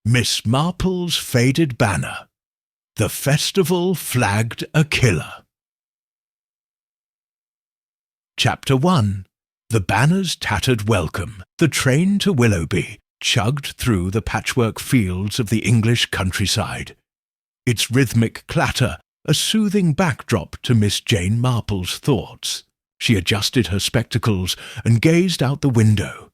Miss Marple's faded banner. The festival flagged a killer. Chapter 1. The banner's tattered welcome. The train to Willoughby chugged through the patchwork fields of the English countryside. Its rhythmic clatter a soothing backdrop to Miss Jane Marple's thoughts. She adjusted her spectacles and gazed out the window,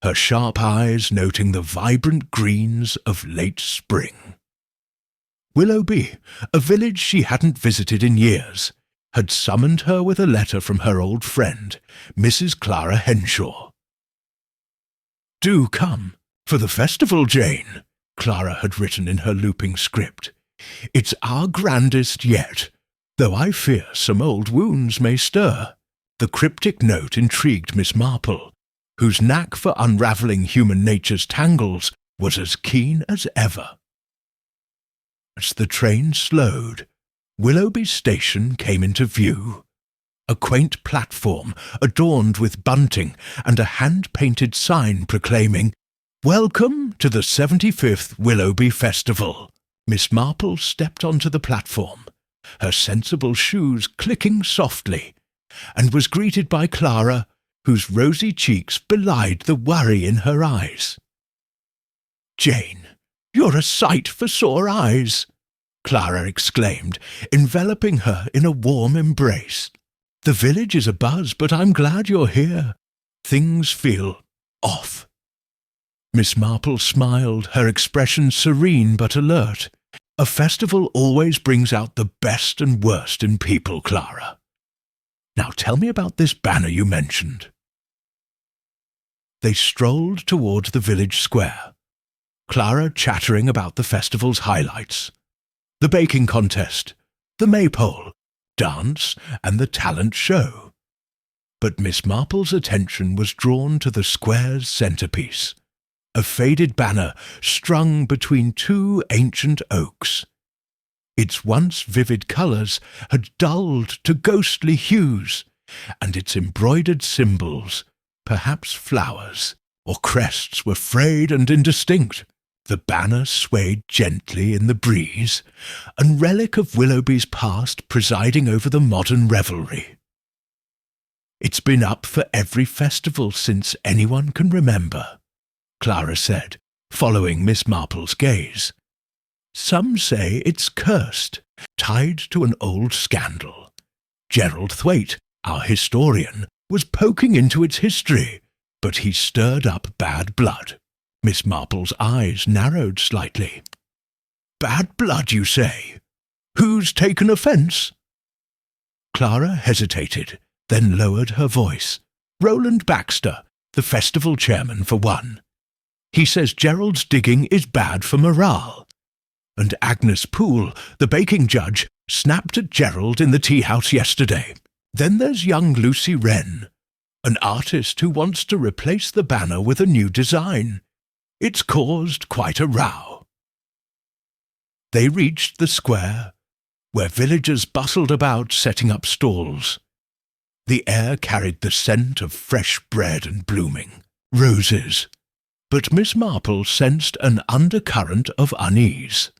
her sharp eyes noting the vibrant greens of late spring. Willoughby, a village she hadn't visited in years, had summoned her with a letter from her old friend, Mrs. Clara Henshaw. "Do come, for the festival, Jane," Clara had written in her looping script. "It's our grandest yet, though I fear some old wounds may stir." The cryptic note intrigued Miss Marple, whose knack for unravelling human nature's tangles was as keen as ever. As the train slowed, Willoughby Station came into view. A quaint platform adorned with bunting and a hand-painted sign proclaiming, "Welcome to the 75th Willoughby Festival." Miss Marple stepped onto the platform, her sensible shoes clicking softly, and was greeted by Clara, whose rosy cheeks belied the worry in her eyes. "Jane, you're a sight for sore eyes," Clara exclaimed, enveloping her in a warm embrace. "The village is abuzz, but I'm glad you're here. Things feel off." Miss Marple smiled, her expression serene but alert. "A festival always brings out the best and worst in people, Clara. Now tell me about this banner you mentioned." They strolled toward the village square, Clara chattering about the festival's highlights: the baking contest, the maypole, dance, and the talent show. But Miss Marple's attention was drawn to the square's centrepiece, a faded banner strung between two ancient oaks. Its once vivid colours had dulled to ghostly hues, and its embroidered symbols, perhaps flowers or crests, were frayed and indistinct. The banner swayed gently in the breeze, a relic of Willoughby's past presiding over the modern revelry. "It's been up for every festival since anyone can remember," Clara said, following Miss Marple's gaze. "Some say it's cursed, tied to an old scandal. Gerald Thwaite, our historian, was poking into its history, but he stirred up bad blood." Miss Marple's eyes narrowed slightly. "Bad blood, you say? Who's taken offence?" Clara hesitated, then lowered her voice. "Roland Baxter, the festival chairman, for one. He says Gerald's digging is bad for morale. And Agnes Poole, the baking judge, snapped at Gerald in the tea-house yesterday. Then there's young Lucy Wren, an artist who wants to replace the banner with a new design. It's caused quite a row." They reached the square, where villagers bustled about setting up stalls. The air carried the scent of fresh bread and blooming roses, but Miss Marple sensed an undercurrent of unease.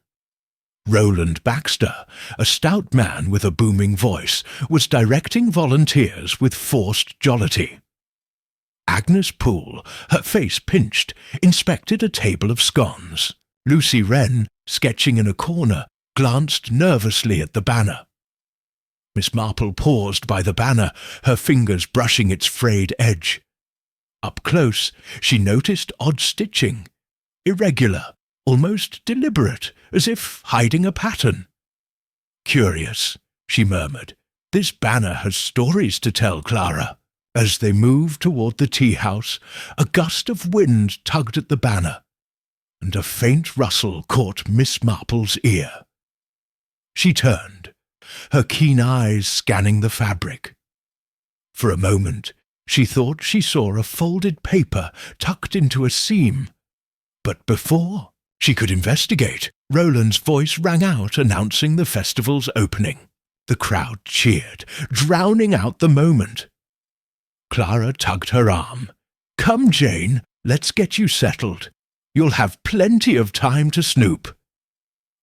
Roland Baxter, a stout man with a booming voice, was directing volunteers with forced jollity. Agnes Poole, her face pinched, inspected a table of scones. Lucy Wren, sketching in a corner, glanced nervously at the banner. Miss Marple paused by the banner, her fingers brushing its frayed edge. Up close, she noticed odd stitching, irregular, almost deliberate, as if hiding a pattern. "Curious," she murmured. "This banner has stories to tell, Clara." As they moved toward the tea-house, a gust of wind tugged at the banner, and a faint rustle caught Miss Marple's ear. She turned, her keen eyes scanning the fabric. For a moment, she thought she saw a folded paper tucked into a seam, but before she could investigate, Roland's voice rang out announcing the festival's opening. The crowd cheered, drowning out the moment. Clara tugged her arm. "Come, Jane, let's get you settled. You'll have plenty of time to snoop."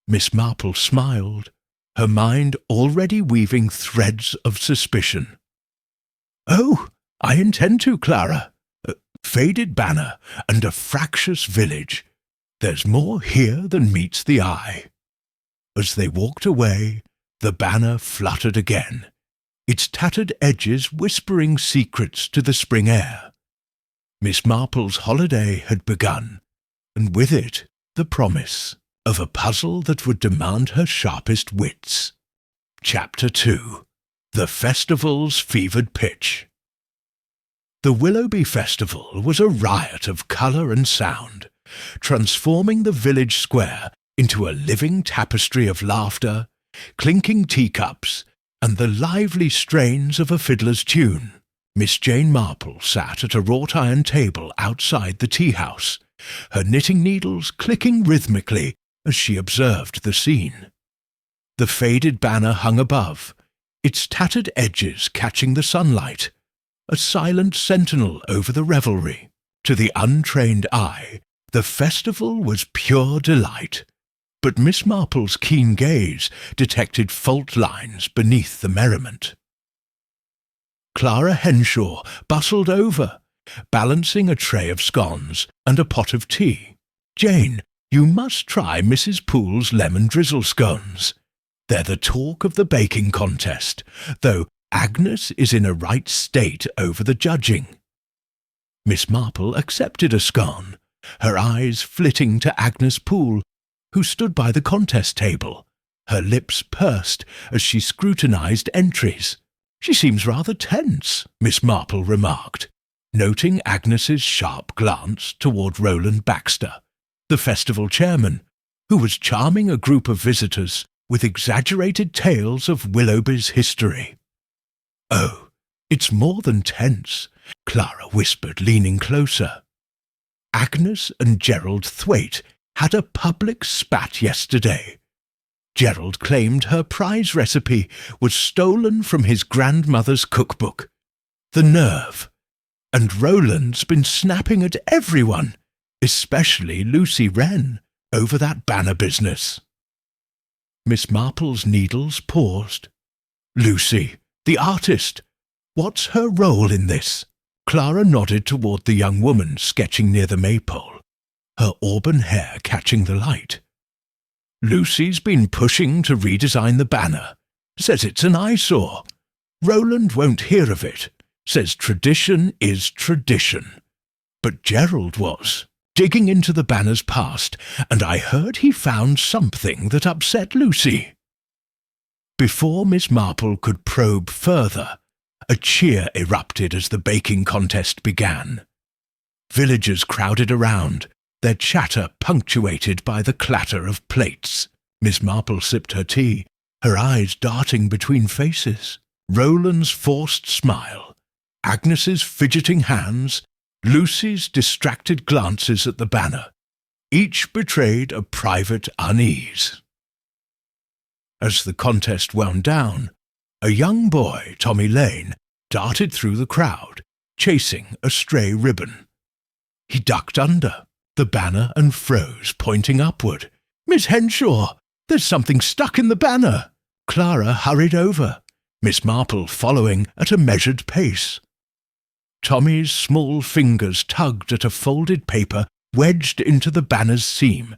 Miss Marple smiled, her mind already weaving threads of suspicion. "Oh, I intend to, Clara. A faded banner and a fractious village. There's more here than meets the eye." As they walked away, the banner fluttered again, its tattered edges whispering secrets to the spring air. Miss Marple's holiday had begun, and with it the promise of a puzzle that would demand her sharpest wits. Chapter 2. The Festival's Fevered Pitch. The Willoughby Festival was a riot of colour and sound, transforming the village square into a living tapestry of laughter, clinking teacups, and the lively strains of a fiddler's tune. Miss Jane Marple sat at a wrought-iron table outside the tea-house, her knitting needles clicking rhythmically as she observed the scene. The faded banner hung above, its tattered edges catching the sunlight, a silent sentinel over the revelry. To the untrained eye, the festival was pure delight, but Miss Marple's keen gaze detected fault lines beneath the merriment. Clara Henshaw bustled over, balancing a tray of scones and a pot of tea. "Jane, you must try Mrs. Poole's lemon drizzle scones. They're the talk of the baking contest, though Agnes is in a right state over the judging." Miss Marple accepted a scone, her eyes flitting to Agnes Poole, who stood by the contest table, her lips pursed as she scrutinized entries. "She seems rather tense," Miss Marple remarked, noting Agnes's sharp glance toward Roland Baxter, the festival chairman, who was charming a group of visitors with exaggerated tales of Willoughby's history. "Oh, it's more than tense," Clara whispered, leaning closer. "Agnes and Gerald Thwaite had a public spat yesterday. Gerald claimed her prize recipe was stolen from his grandmother's cookbook. The nerve! And Roland's been snapping at everyone, especially Lucy Wren, over that banner business." Miss Marple's needles paused. "Lucy, the artist, what's her role in this?" Clara nodded toward the young woman sketching near the maypole, her auburn hair catching the light. "Lucy's been pushing to redesign the banner. Says it's an eyesore. Roland won't hear of it. Says tradition is tradition. But Gerald was digging into the banner's past, and I heard he found something that upset Lucy." Before Miss Marple could probe further, a cheer erupted as the baking contest began. Villagers crowded around, their chatter punctuated by the clatter of plates. Miss Marple sipped her tea, her eyes darting between faces. Roland's forced smile, Agnes's fidgeting hands, Lucy's distracted glances at the banner, each betrayed a private unease. As the contest wound down, a young boy, Tommy Lane, darted through the crowd, chasing a stray ribbon. He ducked under the banner and froze, pointing upward. "Miss Henshaw, there's something stuck in the banner!" Clara hurried over, Miss Marple following at a measured pace. Tommy's small fingers tugged at a folded paper wedged into the banner's seam,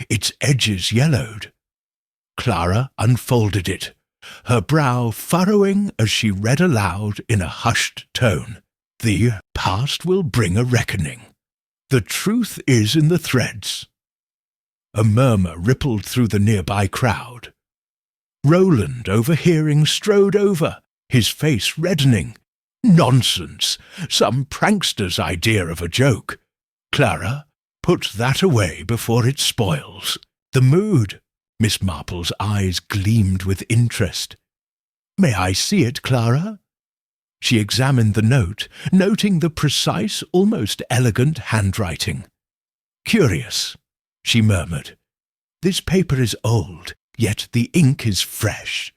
its edges yellowed. Clara unfolded it, her brow furrowing as she read aloud in a hushed tone. "The past will bring a reckoning. The truth is in the threads." A murmur rippled through the nearby crowd. Roland, overhearing, strode over, his face reddening. "Nonsense! Some prankster's idea of a joke. Clara, put that away before it spoils the mood." Miss Marple's eyes gleamed with interest. "May I see it, Clara?" She examined the note, noting the precise, almost elegant handwriting. "Curious," she murmured. "This paper is old, yet the ink is fresh.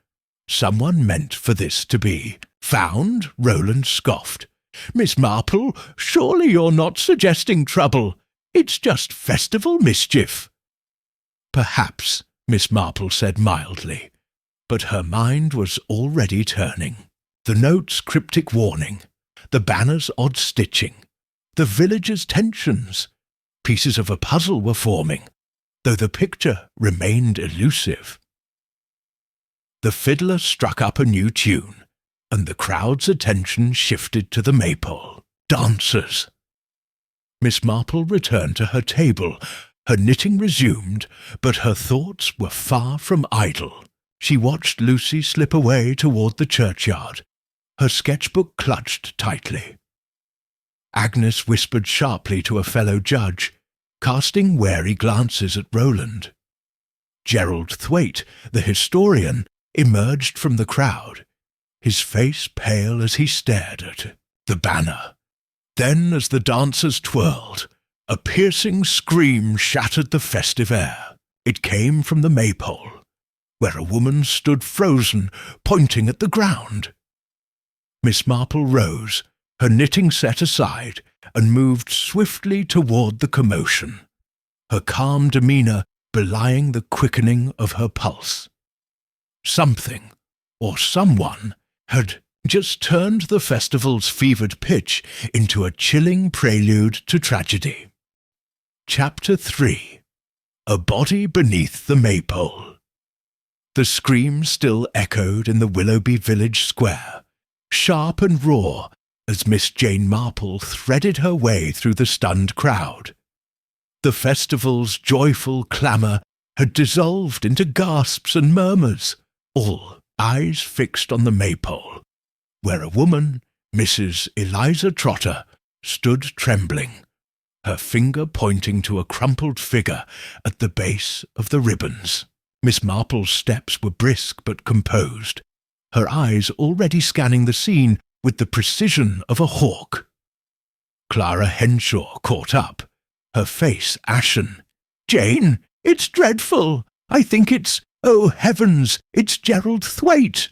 Someone meant for this to be found." Roland scoffed. "Miss Marple, surely you're not suggesting trouble. It's just festival mischief." "Perhaps," Miss Marple said mildly, but her mind was already turning. The note's cryptic warning, the banner's odd stitching, the villagers' tensions. Pieces of a puzzle were forming, though the picture remained elusive. The fiddler struck up a new tune, and the crowd's attention shifted to the maypole. Dancers! Miss Marple returned to her table. Her knitting resumed, but her thoughts were far from idle. She watched Lucy slip away toward the churchyard, her sketchbook clutched tightly. Agnes whispered sharply to a fellow judge, casting wary glances at Roland. Gerald Thwaite, the historian, emerged from the crowd, his face pale as he stared at the banner. Then, as the dancers twirled, a piercing scream shattered the festive air. It came from the maypole, where a woman stood frozen, pointing at the ground. Miss Marple rose, her knitting set aside, and moved swiftly toward the commotion, her calm demeanour belying the quickening of her pulse. Something, or someone, had just turned the festival's fevered pitch into a chilling prelude to tragedy. Chapter 3. A Body Beneath the Maypole. The scream still echoed in the Willoughby village square, sharp and raw, as Miss Jane Marple threaded her way through the stunned crowd. The festival's joyful clamour had dissolved into gasps and murmurs, all eyes fixed on the maypole, where a woman, Mrs. Eliza Trotter, stood trembling, her finger pointing to a crumpled figure at the base of the ribbons. Miss Marple's steps were brisk but composed, her eyes already scanning the scene with the precision of a hawk. Clara Henshaw caught up, her face ashen. "Jane, it's dreadful! I think oh heavens, it's Gerald Thwaite!"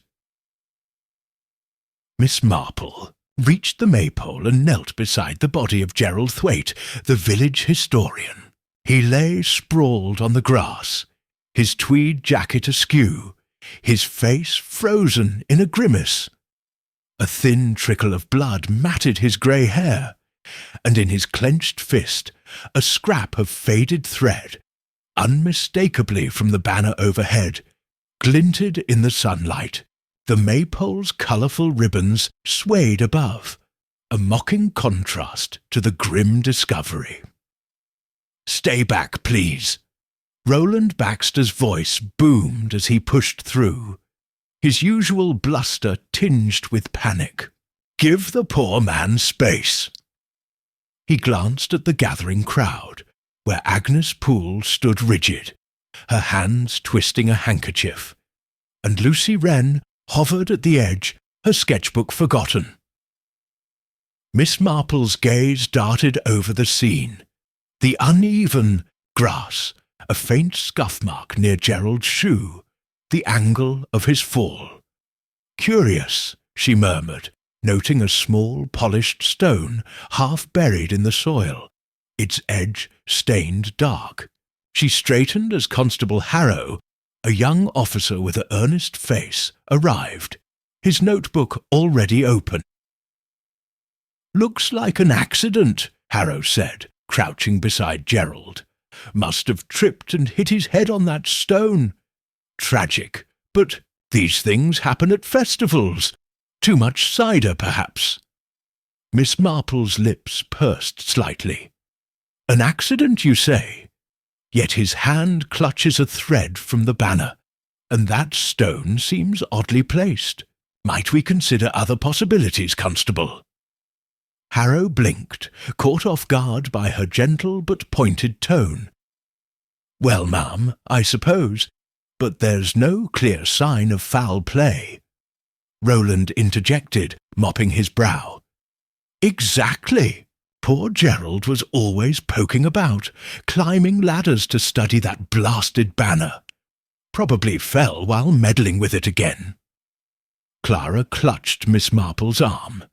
Miss Marple reached the maypole and knelt beside the body of Gerald Thwaite, the village historian. He lay sprawled on the grass, his tweed jacket askew, his face frozen in a grimace. A thin trickle of blood matted his grey hair, and in his clenched fist a scrap of faded thread, unmistakably from the banner overhead, glinted in the sunlight. The maypole's colourful ribbons swayed above, a mocking contrast to the grim discovery. "Stay back, please." Roland Baxter's voice boomed as he pushed through, his usual bluster tinged with panic. "Give the poor man space." He glanced at the gathering crowd, where Agnes Poole stood rigid, her hands twisting a handkerchief, and Lucy Wren hovered at the edge, her sketchbook forgotten. Miss Marple's gaze darted over the scene. The uneven grass, a faint scuff mark near Gerald's shoe, the angle of his fall. "Curious," she murmured, noting a small polished stone half buried in the soil, its edge stained dark. She straightened as Constable Harrow, a young officer with an earnest face, arrived, his notebook already open. "Looks like an accident," Harrow said, crouching beside Gerald. "Must have tripped and hit his head on that stone. Tragic, but these things happen at festivals. Too much cider, perhaps." Miss Marple's lips pursed slightly. "An accident, you say? Yet his hand clutches a thread from the banner, and that stone seems oddly placed. Might we consider other possibilities, Constable?" Harrow blinked, caught off guard by her gentle but pointed tone. "Well, ma'am, I suppose, but there's no clear sign of foul play." Roland interjected, mopping his brow. "Exactly. Poor Gerald was always poking about, climbing ladders to study that blasted banner. Probably fell while meddling with it again." Clara clutched Miss Marple's arm.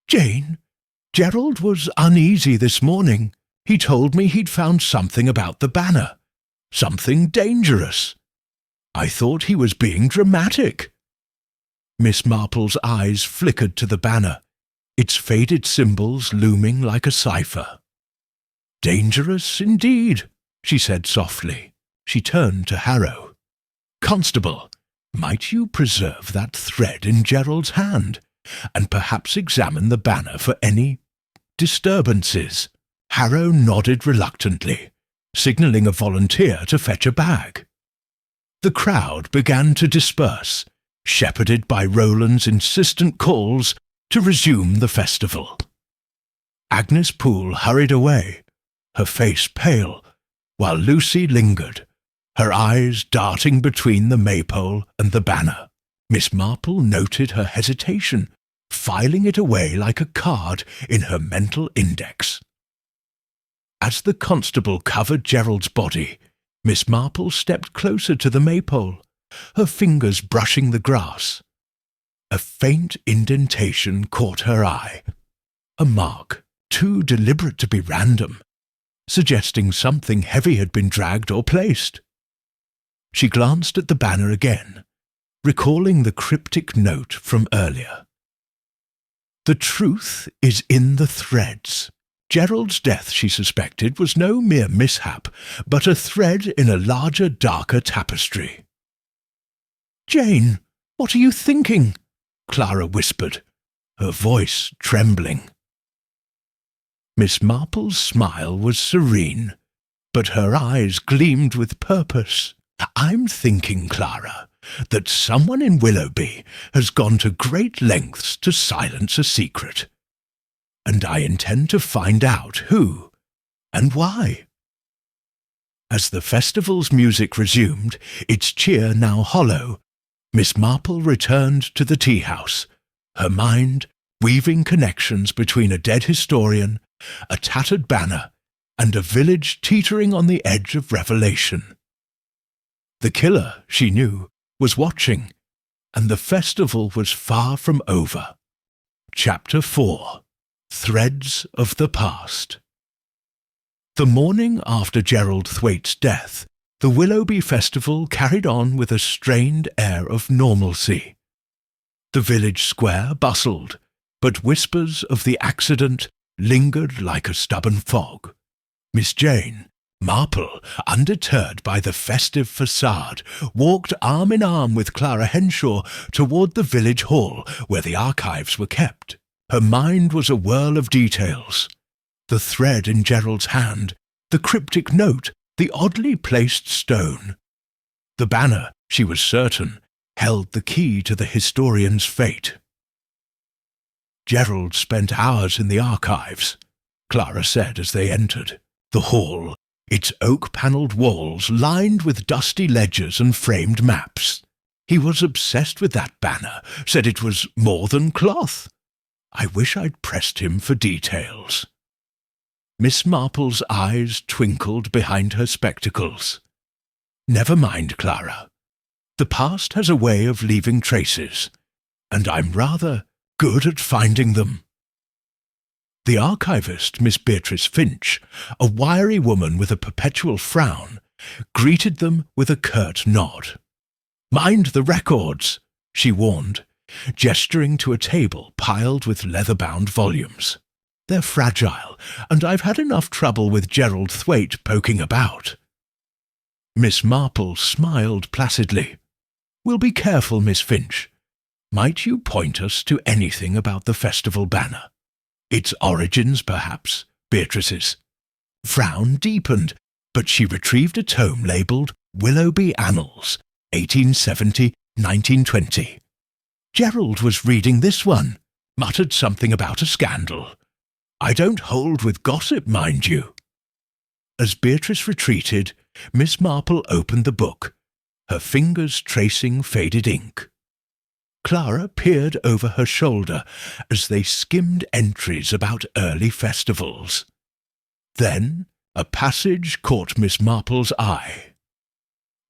"Jane, Gerald was uneasy this morning. He told me he'd found something about the banner. Something dangerous. I thought he was being dramatic." Miss Marple's eyes flickered to the banner, its faded symbols looming like a cipher. "Dangerous indeed," she said softly. She turned to Harrow. "Constable, might you preserve that thread in Gerald's hand, and perhaps examine the banner for any disturbances?" Harrow nodded reluctantly, signalling a volunteer to fetch a bag. The crowd began to disperse, shepherded by Roland's insistent calls to resume the festival. Agnes Poole hurried away, her face pale, while Lucy lingered, her eyes darting between the maypole and the banner. Miss Marple noted her hesitation, filing it away like a card in her mental index. As the constable covered Gerald's body, Miss Marple stepped closer to the maypole, her fingers brushing the grass. A faint indentation caught her eye, a mark too deliberate to be random, suggesting something heavy had been dragged or placed. She glanced at the banner again, recalling the cryptic note from earlier. "The truth is in the threads." Gerald's death, she suspected, was no mere mishap, but a thread in a larger, darker tapestry. "Jane, what are you thinking?" Clara whispered, her voice trembling. Miss Marple's smile was serene, but her eyes gleamed with purpose. "I'm thinking, Clara, that someone in Willoughby has gone to great lengths to silence a secret. And I intend to find out who and why." As the festival's music resumed, its cheer now hollow, Miss Marple returned to the tea-house, her mind weaving connections between a dead historian, a tattered banner, and a village teetering on the edge of revelation. The killer, she knew, was watching, and the festival was far from over. Chapter 4. Threads of the Past. The morning after Gerald Thwaite's death, the Willoughby festival carried on with a strained air of normalcy. The village square bustled, but whispers of the accident lingered like a stubborn fog. Miss Jane Marple, undeterred by the festive facade, walked arm in arm with Clara Henshaw toward the village hall where the archives were kept. Her mind was a whirl of details. The thread in Gerald's hand, the cryptic note, the oddly placed stone. The banner, she was certain, held the key to the historian's fate. "Gerald spent hours in the archives," Clara said as they entered. The hall, its oak-panelled walls lined with dusty ledgers and framed maps. "He was obsessed with that banner, said it was more than cloth. I wish I'd pressed him for details." Miss Marple's eyes twinkled behind her spectacles. "Never mind, Clara. The past has a way of leaving traces, and I'm rather good at finding them." The archivist, Miss Beatrice Finch, a wiry woman with a perpetual frown, greeted them with a curt nod. "Mind the records," she warned, gesturing to a table piled with leather-bound volumes. "They're fragile, and I've had enough trouble with Gerald Thwaite poking about." Miss Marple smiled placidly. "We'll be careful, Miss Finch. Might you point us to anything about the festival banner? Its origins, perhaps, Beatrice's." Frown deepened, but she retrieved a tome labelled Willoughby Annals, 1870-1920. "Gerald was reading this one, muttered something about a scandal. I don't hold with gossip, mind you." As Beatrice retreated, Miss Marple opened the book, her fingers tracing faded ink. Clara peered over her shoulder as they skimmed entries about early festivals. Then a passage caught Miss Marple's eye.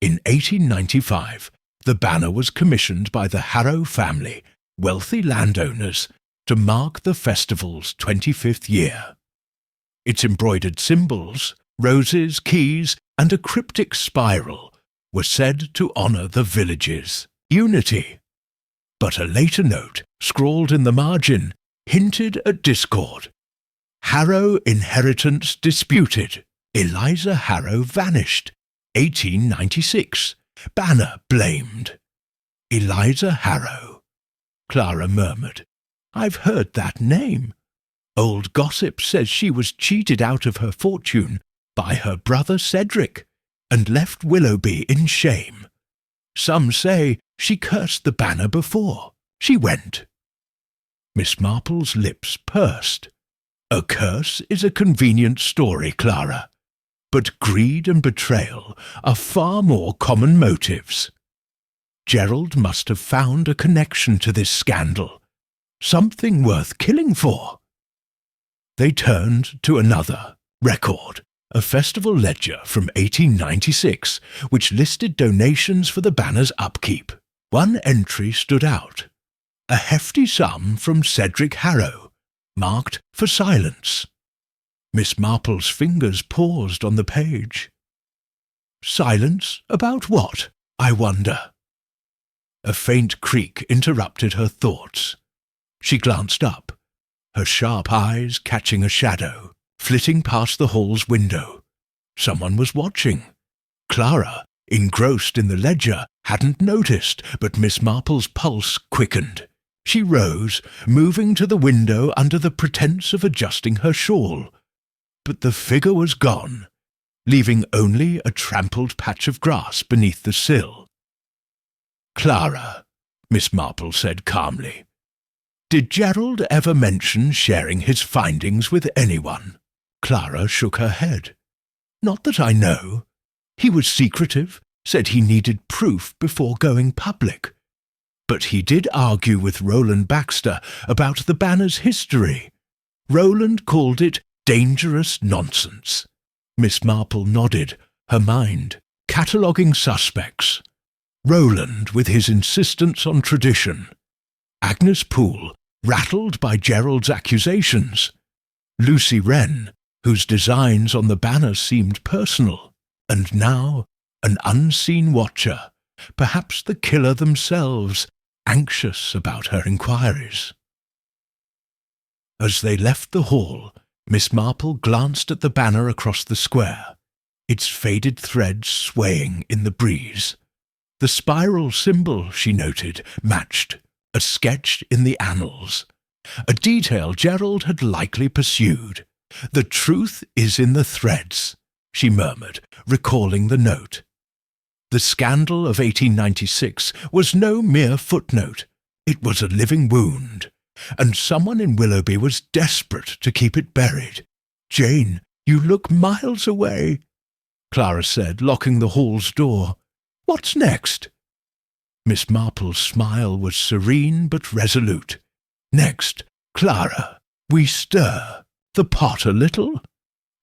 In 1895, the banner was commissioned by the Harrow family, wealthy landowners, to mark the festival's 25th year. Its embroidered symbols, roses, keys, and a cryptic spiral were said to honour the village's unity. But a later note, scrawled in the margin, hinted at discord. Harrow inheritance disputed. Eliza Harrow vanished. 1896. Banner blamed. Eliza Harrow, Clara murmured. I've heard that name. Old gossip says she was cheated out of her fortune by her brother Cedric and left Willoughby in shame. Some say she cursed the banner before she went. Miss Marple's lips pursed. A curse is a convenient story, Clara, but greed and betrayal are far more common motives. Gerald must have found a connection to this scandal, something worth killing for. They turned to another record, a festival ledger from 1896, which listed donations for the banner's upkeep. One entry stood out, a hefty sum from Cedric Harrow, marked for silence. Miss Marple's fingers paused on the page. Silence about what, I wonder? A faint creak interrupted her thoughts. She glanced up, her sharp eyes catching a shadow, flitting past the hall's window. Someone was watching. Clara, engrossed in the ledger, hadn't noticed, but Miss Marple's pulse quickened. She rose, moving to the window under the pretence of adjusting her shawl. But the figure was gone, leaving only a trampled patch of grass beneath the sill. Clara, Miss Marple said calmly, did Gerald ever mention sharing his findings with anyone? Clara shook her head. Not that I know. He was secretive, said he needed proof before going public. But he did argue with Roland Baxter about the banner's history. Roland called it dangerous nonsense. Miss Marple nodded, her mind cataloguing suspects. Roland, with his insistence on tradition. Agnes Poole, rattled by Gerald's accusations. Lucy Wren, whose designs on the banner seemed personal. And now, an unseen watcher, perhaps the killer themselves, anxious about her inquiries. As they left the hall, Miss Marple glanced at the banner across the square, its faded threads swaying in the breeze. The spiral symbol, she noted, matched, a sketch in the annals, a detail Gerald had likely pursued. The truth is in the threads, she murmured, recalling the note. The scandal of 1896 was no mere footnote. It was a living wound, and someone in Willoughby was desperate to keep it buried. Jane, you look miles away, Clara said, locking the hall's door. What's next? Miss Marple's smile was serene but resolute. Next, Clara, we stir the pot a little.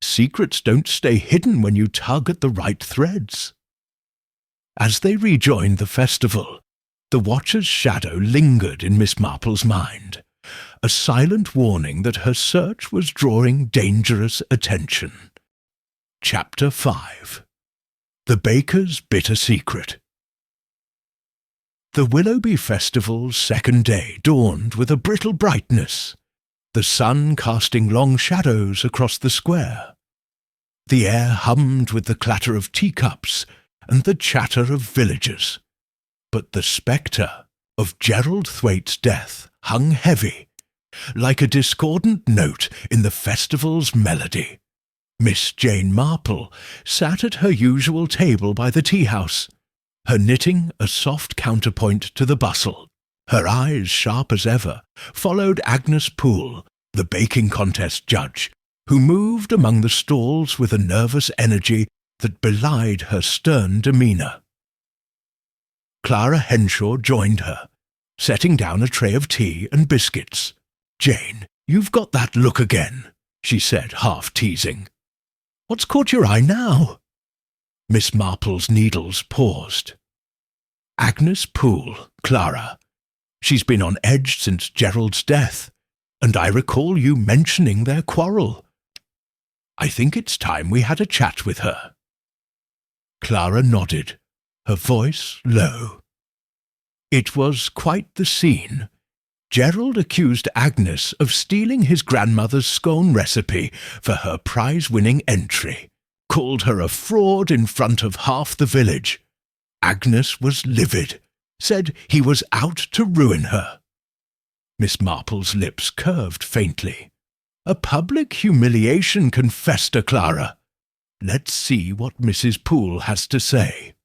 Secrets don't stay hidden when you tug at the right threads. As they rejoined the festival, the watcher's shadow lingered in Miss Marple's mind, a silent warning that her search was drawing dangerous attention. Chapter 5. The Baker's Bitter Secret. The Willoughby Festival's second day dawned with a brittle brightness, the sun casting long shadows across the square. The air hummed with the clatter of teacups and the chatter of villagers, but the spectre of Gerald Thwaite's death hung heavy, like a discordant note in the festival's melody. Miss Jane Marple sat at her usual table by the tea-house, her knitting a soft counterpoint to the bustle. Her eyes, sharp as ever, followed Agnes Poole, the baking contest judge, who moved among the stalls with a nervous energy that belied her stern demeanour. Clara Henshaw joined her, setting down a tray of tea and biscuits. "Jane, you've got that look again," she said, half teasing. "What's caught your eye now?" Miss Marple's needles paused. "Agnes Poole, Clara. She's been on edge since Gerald's death, and I recall you mentioning their quarrel." I think it's time we had a chat with her." Clara nodded, her voice low. It was quite the scene. Gerald accused Agnes of stealing his grandmother's scone recipe for her prize-winning entry, called her a fraud in front of half the village. Agnes was livid, said he was out to ruin her. Miss Marple's lips curved faintly. A public humiliation can fester, Clara. Let's see what Mrs. Poole has to say.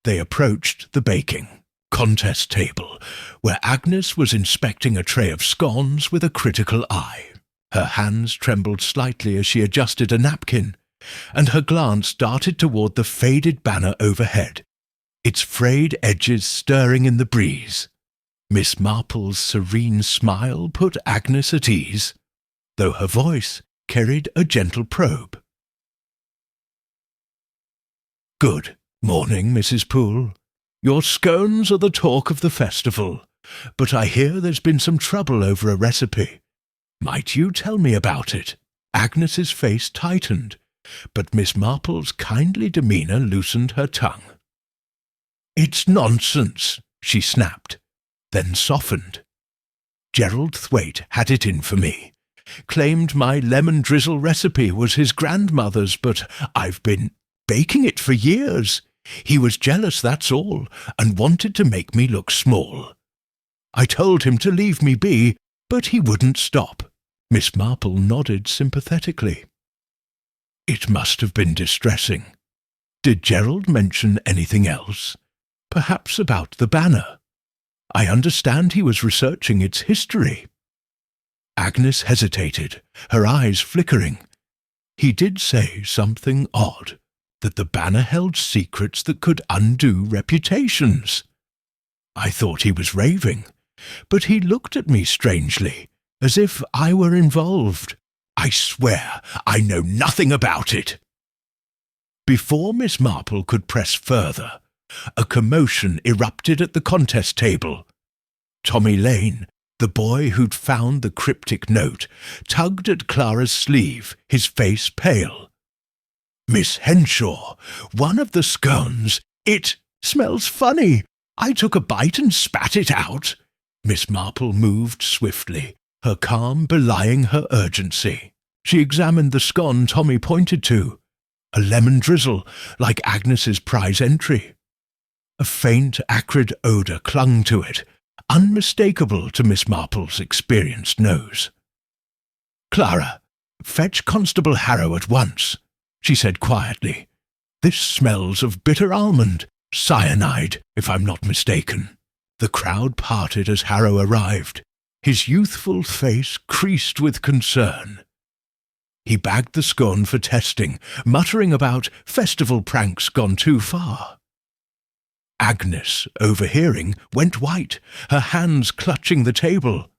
They approached the baking contest table, where Agnes was inspecting a tray of scones with a critical eye. Her hands trembled slightly as she adjusted a napkin, and her glance darted toward the faded banner overhead, its frayed edges stirring in the breeze. Miss Marple's serene smile put Agnes at ease, though her voice carried a gentle probe. "Good morning, Mrs. Poole. Your scones are the talk of the festival, but I hear there's been some trouble over a recipe. Might you tell me about it?" Agnes's face tightened, but Miss Marple's kindly demeanour loosened her tongue. "It's nonsense," she snapped, then softened. "Gerald Thwaite had it in for me. Claimed my lemon drizzle recipe was his grandmother's, but I've been baking it for years. He was jealous, that's all, and wanted to make me look small. I told him to leave me be, but he wouldn't stop." Miss Marple nodded sympathetically. "It must have been distressing. Did Gerald mention anything else? Perhaps about the banner? I understand he was researching its history." Agnes hesitated, her eyes flickering. "He did say something odd, that the banner held secrets that could undo reputations. I thought he was raving, but he looked at me strangely, as if I were involved. I swear I know nothing about it." Before Miss Marple could press further, a commotion erupted at the contest table. Tommy Lane, the boy who'd found the cryptic note, tugged at Clara's sleeve, his face pale. "Miss Henshaw, one of the scones, it smells funny. I took a bite and spat it out." Miss Marple moved swiftly, her calm belying her urgency. She examined the scone Tommy pointed to, a lemon drizzle, like Agnes's prize entry. A faint, acrid odour clung to it, unmistakable to Miss Marple's experienced nose. "Clara, fetch Constable Harrow at once," she said quietly. "This smells of bitter almond, cyanide, if I'm not mistaken." The crowd parted as Harrow arrived, his youthful face creased with concern. He bagged the scone for testing, muttering about festival pranks gone too far. Agnes, overhearing, went white, her hands clutching the table.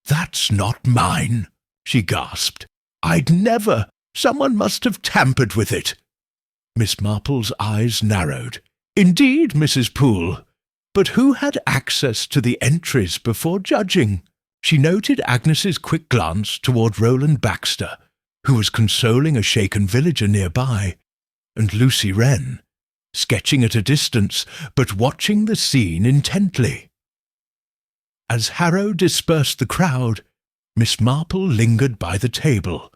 "That's not mine," she gasped. "I'd never. Someone must have tampered with it." Miss Marple's eyes narrowed. "Indeed, Mrs. Poole. But who had access to the entries before judging?" She noted Agnes's quick glance toward Roland Baxter, who was consoling a shaken villager nearby, and Lucy Wren, sketching at a distance, but watching the scene intently. As Harrow dispersed the crowd, Miss Marple lingered by the table,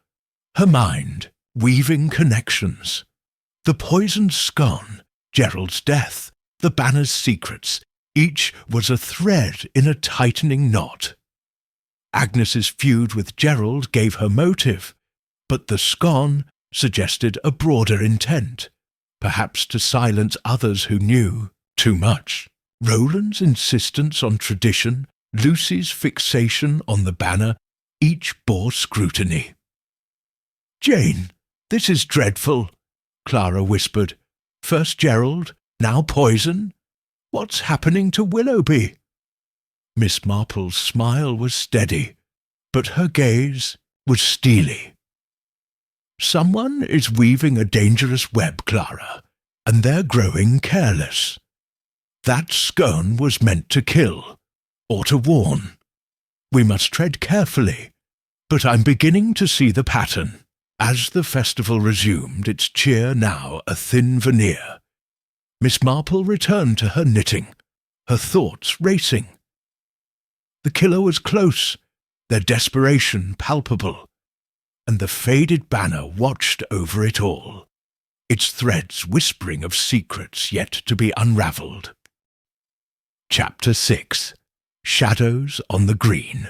her mind weaving connections. The poisoned scone, Gerald's death, the banner's secrets, each was a thread in a tightening knot. Agnes's feud with Gerald gave her motive, but the scone suggested a broader intent, perhaps to silence others who knew too much. Roland's insistence on tradition, Lucy's fixation on the banner, each bore scrutiny. "Jane, this is dreadful," Clara whispered. "First Gerald, now poison. What's happening to Willoughby?" Miss Marple's smile was steady, but her gaze was steely. "Someone is weaving a dangerous web, Clara, and they're growing careless. That scone was meant to kill, or to warn. We must tread carefully, but I'm beginning to see the pattern." As the festival resumed its cheer now a thin veneer, Miss Marple returned to her knitting, her thoughts racing. The killer was close, their desperation palpable, and the faded banner watched over it all, its threads whispering of secrets yet to be unravelled. Chapter 6. Shadows on the Green.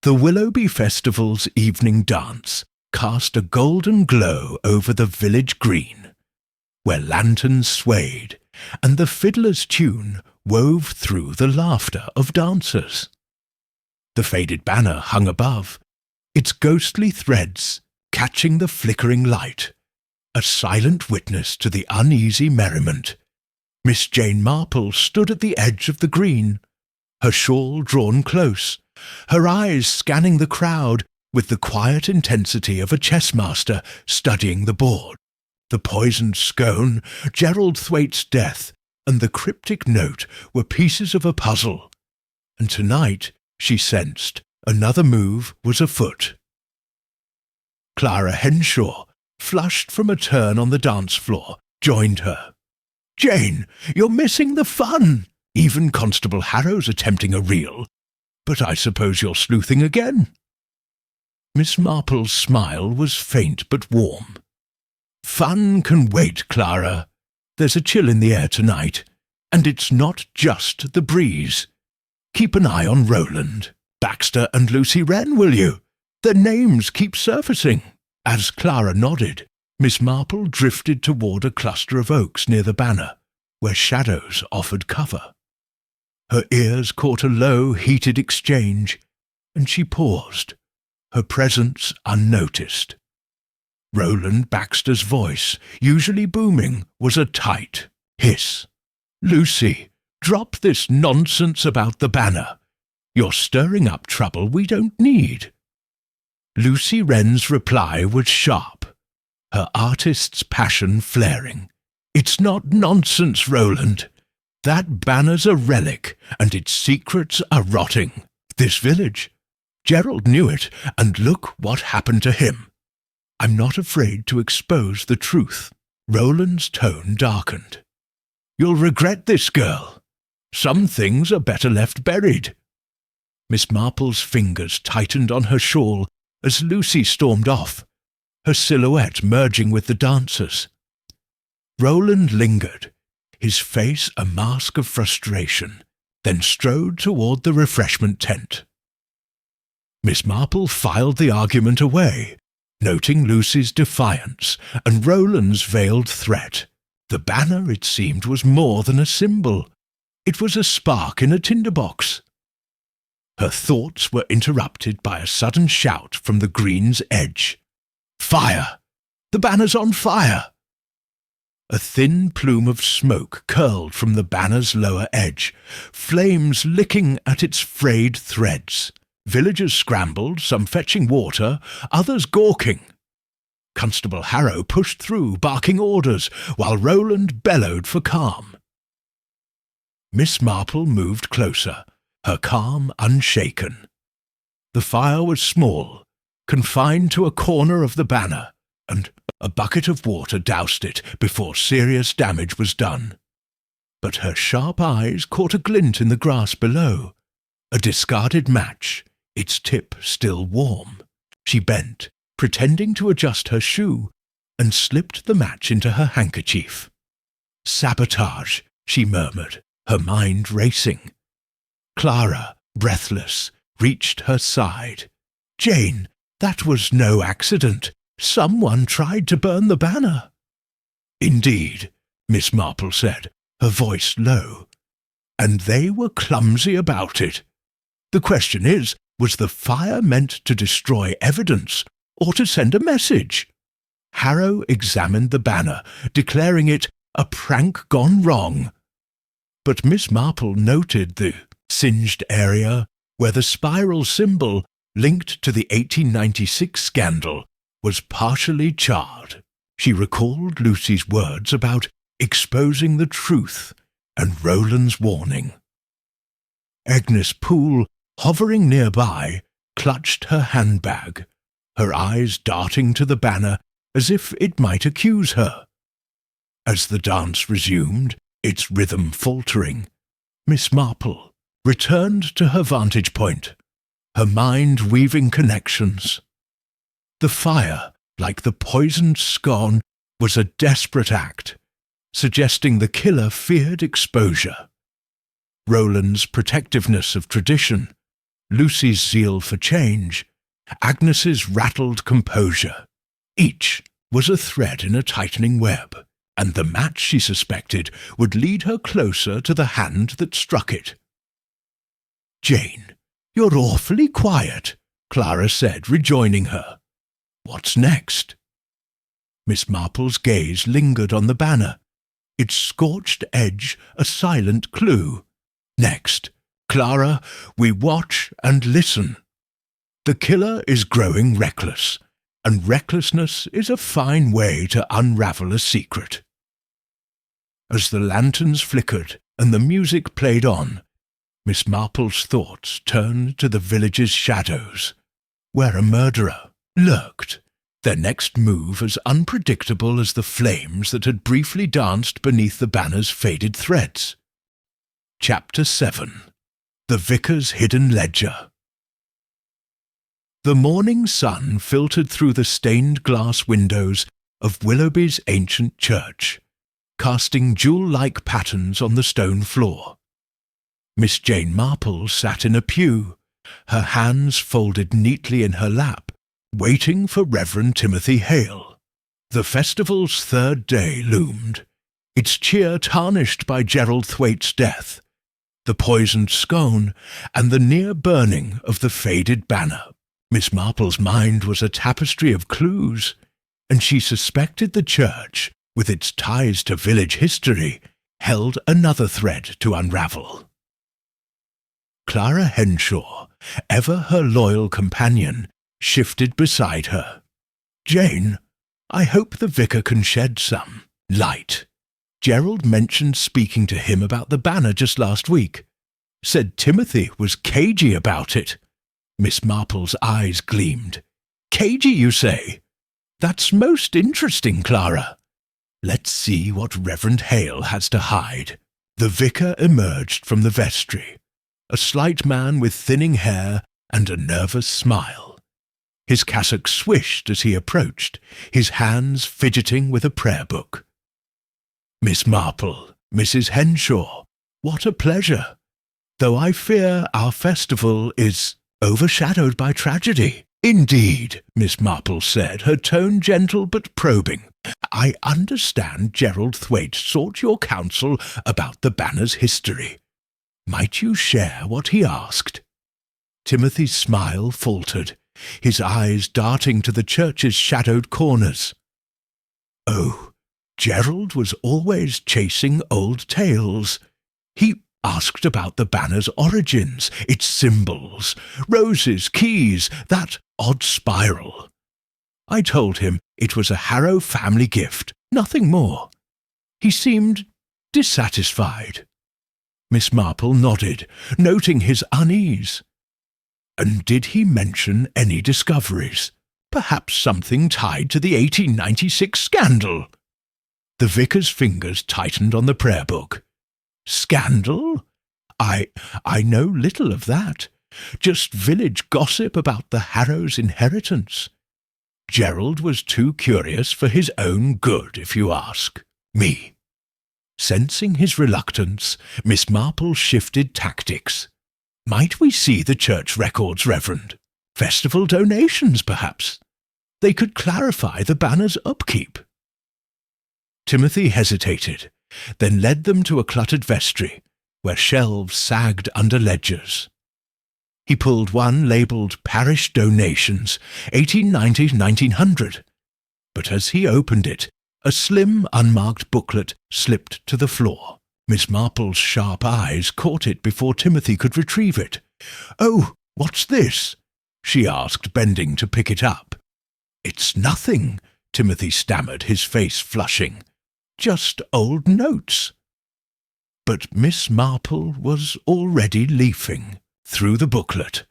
The Willoughby Festival's evening dance cast a golden glow over the village green, where lanterns swayed, and the fiddler's tune wove through the laughter of dancers. The faded banner hung above, its ghostly threads catching the flickering light, a silent witness to the uneasy merriment. Miss Jane Marple stood at the edge of the green, her shawl drawn close, her eyes scanning the crowd with the quiet intensity of a chessmaster studying the board. The poisoned scone, Gerald Thwaite's death, and the cryptic note were pieces of a puzzle, and tonight, she sensed, another move was afoot. Clara Henshaw, flushed from a turn on the dance floor, joined her. "Jane, you're missing the fun! Even Constable Harrow's attempting a reel. But I suppose you're sleuthing again." Miss Marple's smile was faint but warm. "Fun can wait, Clara. There's a chill in the air tonight, and it's not just the breeze. Keep an eye on Roland, Baxter and Lucy Wren, will you? Their names keep surfacing." As Clara nodded, Miss Marple drifted toward a cluster of oaks near the banner, where shadows offered cover. Her ears caught a low, heated exchange, and she paused, her presence unnoticed. Roland Baxter's voice, usually booming, was a tight hiss. "Lucy, drop this nonsense about the banner. You're stirring up trouble we don't need." Lucy Wren's reply was sharp, her artist's passion flaring. "It's not nonsense, Roland. That banner's a relic, and its secrets are rotting. This village. Gerald knew it, and look what happened to him. I'm not afraid to expose the truth." Roland's tone darkened. "You'll regret this, girl. Some things are better left buried." Miss Marple's fingers tightened on her shawl as Lucy stormed off, her silhouette merging with the dancers. Roland lingered, his face a mask of frustration, then strode toward the refreshment tent. Miss Marple filed the argument away, noting Lucy's defiance and Roland's veiled threat. The banner, it seemed, was more than a symbol. It was a spark in a tinderbox. Her thoughts were interrupted by a sudden shout from the green's edge. "Fire! The banner's on fire!" A thin plume of smoke curled from the banner's lower edge, flames licking at its frayed threads. Villagers scrambled, some fetching water, others gawking. Constable Harrow pushed through, barking orders, while Roland bellowed for calm. Miss Marple moved closer, her calm unshaken. The fire was small, confined to a corner of the banner, and a bucket of water doused it before serious damage was done. But her sharp eyes caught a glint in the grass below, a discarded match, its tip still warm. She bent, pretending to adjust her shoe, and slipped the match into her handkerchief. "Sabotage," she murmured, her mind racing. Clara, breathless, reached her side. "Jane, that was no accident. Someone tried to burn the banner." "Indeed," Miss Marple said, her voice low. "And they were clumsy about it. The question is, was the fire meant to destroy evidence or to send a message?" Harrow examined the banner, declaring it a prank gone wrong. But Miss Marple noted the singed area where the spiral symbol, linked to the 1896 scandal, was partially charred. She recalled Lucy's words about exposing the truth and Roland's warning. Agnes Poole, hovering nearby, clutched her handbag, her eyes darting to the banner as if it might accuse her. As the dance resumed, its rhythm faltering, Miss Marple returned to her vantage point, her mind weaving connections. The fire, like the poisoned scone, was a desperate act, suggesting the killer feared exposure. Roland's protectiveness of tradition, Lucy's zeal for change, Agnes's rattled composure. Each was a thread in a tightening web, and the match, she suspected, would lead her closer to the hand that struck it. "Jane, you're awfully quiet," Clara said, rejoining her. "What's next?" Miss Marple's gaze lingered on the banner, its scorched edge a silent clue. "Next, Clara, we watch and listen. The killer is growing reckless, and recklessness is a fine way to unravel a secret." As the lanterns flickered and the music played on, Miss Marple's thoughts turned to the village's shadows, where a murderer lurked, their next move as unpredictable as the flames that had briefly danced beneath the banner's faded threads. Chapter 7. The Vicar's Hidden Ledger. The morning sun filtered through the stained glass windows of Willoughby's ancient church, casting jewel-like patterns on the stone floor. Miss Jane Marple sat in a pew, her hands folded neatly in her lap, waiting for Reverend Timothy Hale. The festival's third day loomed, its cheer tarnished by Gerald Thwaite's death, the poisoned scone, and the near burning of the faded banner. Miss Marple's mind was a tapestry of clues, and she suspected the church, with its ties to village history, held another thread to unravel. Clara Henshaw, ever her loyal companion, shifted beside her. "Jane, I hope the vicar can shed some light. Gerald mentioned speaking to him about the banner just last week. Said Timothy was cagey about it." Miss Marple's eyes gleamed. "Cagey, you say? That's most interesting, Clara. Let's see what Reverend Hale has to hide." The vicar emerged from the vestry, a slight man with thinning hair and a nervous smile. His cassock swished as he approached, his hands fidgeting with a prayer book. "Miss Marple, Mrs. Henshaw, what a pleasure, though I fear our festival is overshadowed by tragedy." "Indeed," Miss Marple said, her tone gentle but probing. "I understand Gerald Thwaite sought your counsel about the banner's history. Might you share what he asked?" Timothy's smile faltered, his eyes darting to the church's shadowed corners. "Oh, Gerald was always chasing old tales. He asked about the banner's origins, its symbols, roses, keys, that odd spiral. I told him it was a Harrow family gift, nothing more. He seemed dissatisfied." Miss Marple nodded, noting his unease. "And did he mention any discoveries? Perhaps something tied to the 1896 scandal?" The vicar's fingers tightened on the prayer book. "Scandal? I know little of that. Just village gossip about the Harrows' inheritance. Gerald was too curious for his own good, if you ask me." Sensing his reluctance, Miss Marple shifted tactics. "Might we see the church records, Reverend? Festival donations, perhaps? They could clarify the banner's upkeep." Timothy hesitated, then led them to a cluttered vestry, where shelves sagged under ledgers. He pulled one labelled Parish Donations, 1890-1900, but as he opened it, a slim, unmarked booklet slipped to the floor. Miss Marple's sharp eyes caught it before Timothy could retrieve it. "Oh, what's this?" she asked, bending to pick it up. "It's nothing," Timothy stammered, his face flushing. "Just old notes." But Miss Marple was already leafing through the booklet,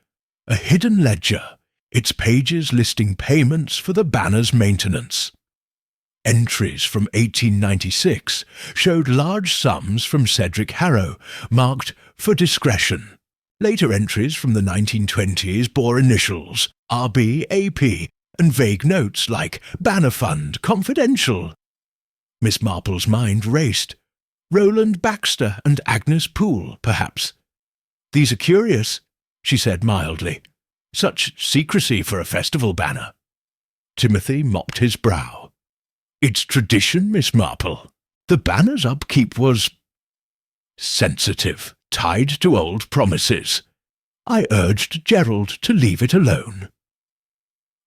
a hidden ledger, its pages listing payments for the banner's maintenance. Entries from 1896 showed large sums from Cedric Harrow, marked "for discretion." Later entries from the 1920s bore initials RB, AP, and vague notes like "Banner Fund, Confidential." Miss Marple's mind raced. Roland Baxter and Agnes Poole, perhaps. "These are curious," she said mildly. "Such secrecy for a festival banner." Timothy mopped his brow. "It's tradition, Miss Marple. The banner's upkeep was sensitive, tied to old promises. I urged Gerald to leave it alone."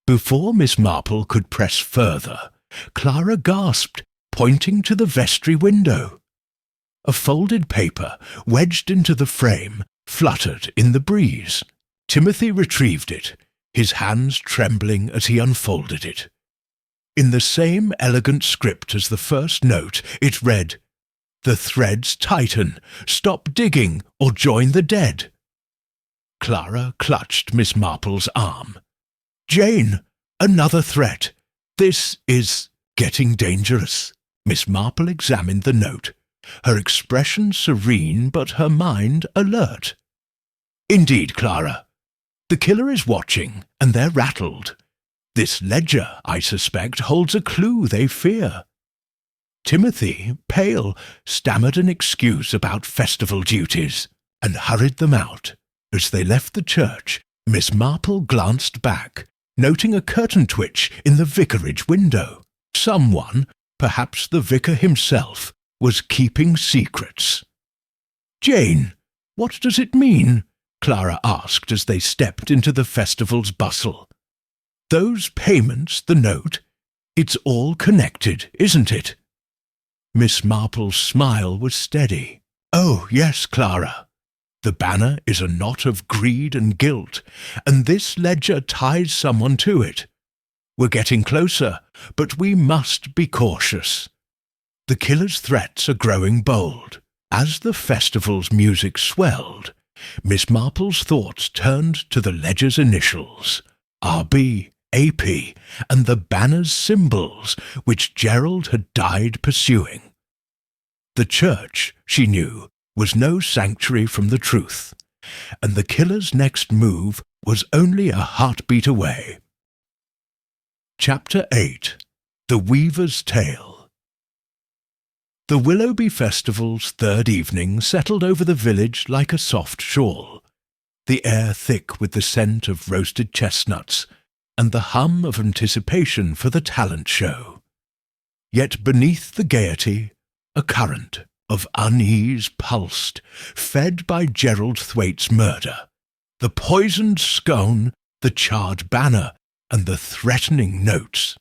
Before Miss Marple could press further, Clara gasped, pointing to the vestry window. A folded paper, wedged into the frame, fluttered in the breeze. Timothy retrieved it, his hands trembling as he unfolded it. In the same elegant script as the first note, it read, "The threads tighten. Stop digging or join the dead." Clara clutched Miss Marple's arm. "Jane, another threat. This is getting dangerous." Miss Marple examined the note, her expression serene but her mind alert. "Indeed, Clara. The killer is watching, and they're rattled. This ledger, I suspect, holds a clue they fear." Timothy, pale, stammered an excuse about festival duties, and hurried them out. As they left the church, Miss Marple glanced back, noting a curtain twitch in the vicarage window. Someone, perhaps the vicar himself, was keeping secrets. "Jane, what does it mean?" Clara asked as they stepped into the festival's bustle. "Those payments, the note, it's all connected, isn't it?" Miss Marple's smile was steady. "Oh, yes, Clara. The banner is a knot of greed and guilt, and this ledger ties someone to it. We're getting closer, but we must be cautious. The killer's threats are growing bold." As the festival's music swelled, Miss Marple's thoughts turned to the ledger's initials, RB, AP, and the banner's symbols, which Gerald had died pursuing. The church, she knew, was no sanctuary from the truth, and the killer's next move was only a heartbeat away. Chapter 8. The Weaver's Tale. The Willoughby Festival's third evening settled over the village like a soft shawl, the air thick with the scent of roasted chestnuts and the hum of anticipation for the talent show. Yet beneath the gaiety, a current of unease pulsed, fed by Gerald Thwaite's murder, the poisoned scone, the charred banner, and the threatening notes.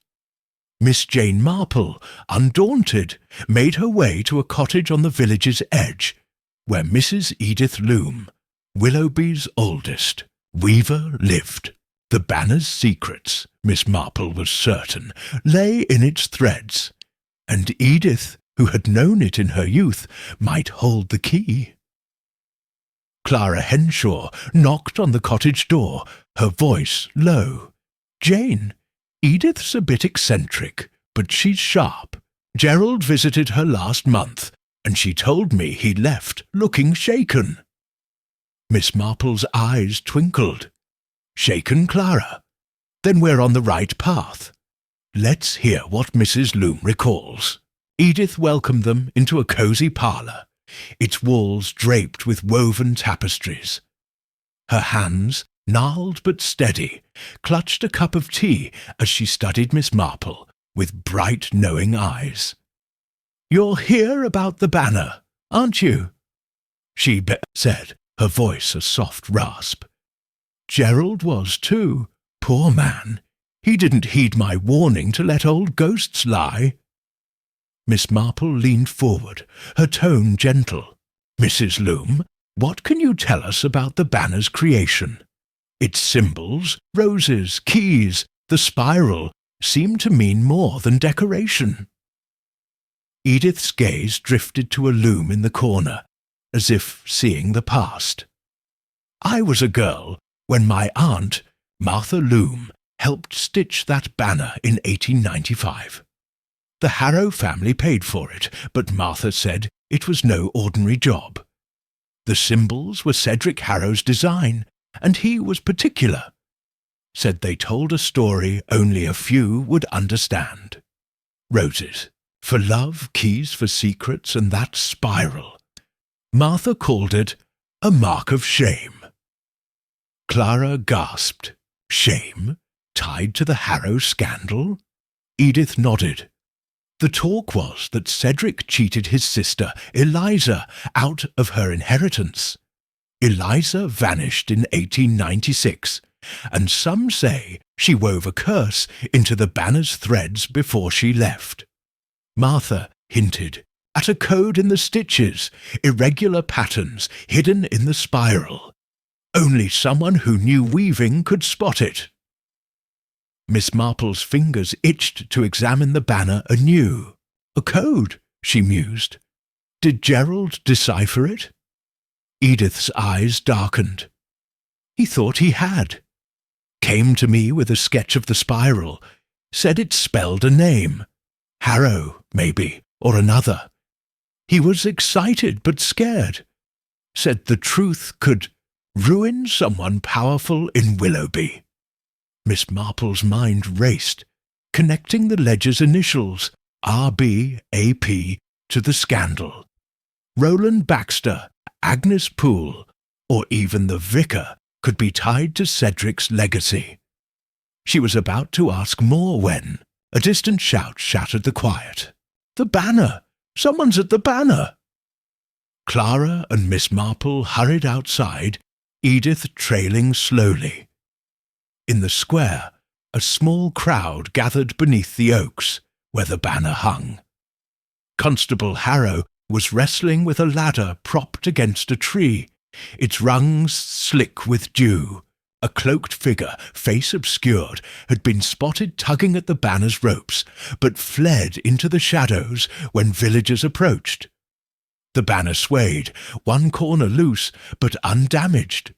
Miss Jane Marple, undaunted, made her way to a cottage on the village's edge, where Mrs. Edith Loom, Willoughby's oldest, weaver, lived. The banner's secrets, Miss Marple was certain, lay in its threads, and Edith, who had known it in her youth, might hold the key. Clara Henshaw knocked on the cottage door, her voice low. "Jane, Edith's a bit eccentric, but she's sharp. Gerald visited her last month, and she told me he left looking shaken." Miss Marple's eyes twinkled. "Shaken, Clara? Then we're on the right path. Let's hear what Mrs. Loom recalls." Edith welcomed them into a cosy parlour, its walls draped with woven tapestries. Her hands, gnarled but steady, clutched a cup of tea as she studied Miss Marple with bright, knowing eyes. "You're here about the banner, aren't you?" she said, her voice a soft rasp. "Gerald was too. Poor man. He didn't heed my warning to let old ghosts lie." Miss Marple leaned forward, her tone gentle. "Mrs. Loom, what can you tell us about the banner's creation? Its symbols, roses, keys, the spiral, seem to mean more than decoration." Edith's gaze drifted to a loom in the corner, as if seeing the past. "I was a girl when my aunt, Martha Loom, helped stitch that banner in 1895. The Harrow family paid for it, but Martha said it was no ordinary job. The symbols were Cedric Harrow's design, and he was particular. Said they told a story only a few would understand. Roses, for love, keys for secrets, and that spiral. Martha called it a mark of shame. Clara gasped. Shame? Tied to the Harrow scandal? Edith nodded. The talk was that Cedric cheated his sister, Eliza, out of her inheritance. Eliza vanished in 1896, and some say she wove a curse into the banner's threads before she left. Martha hinted at a code in the stitches, irregular patterns hidden in the spiral. Only someone who knew weaving could spot it. Miss Marple's fingers itched to examine the banner anew. A code, she mused. Did Gerald decipher it? Edith's eyes darkened. He thought he had. Came to me with a sketch of the spiral. Said it spelled a name. Harrow, maybe, or another. He was excited but scared. Said the truth could ruin someone powerful in Willoughby. Miss Marple's mind raced, connecting the ledger's initials, R.B.A.P., to the scandal. Roland Baxter, Agnes Poole, or even the vicar could be tied to Cedric's legacy. She was about to ask more when a distant shout shattered the quiet. "The banner! Someone's at the banner!" Clara and Miss Marple hurried outside, Edith trailing slowly. In the square, a small crowd gathered beneath the oaks, where the banner hung. Constable Harrow was wrestling with a ladder propped against a tree, its rungs slick with dew. A cloaked figure, face obscured, had been spotted tugging at the banner's ropes, but fled into the shadows when villagers approached. The banner swayed, one corner loose, but undamaged.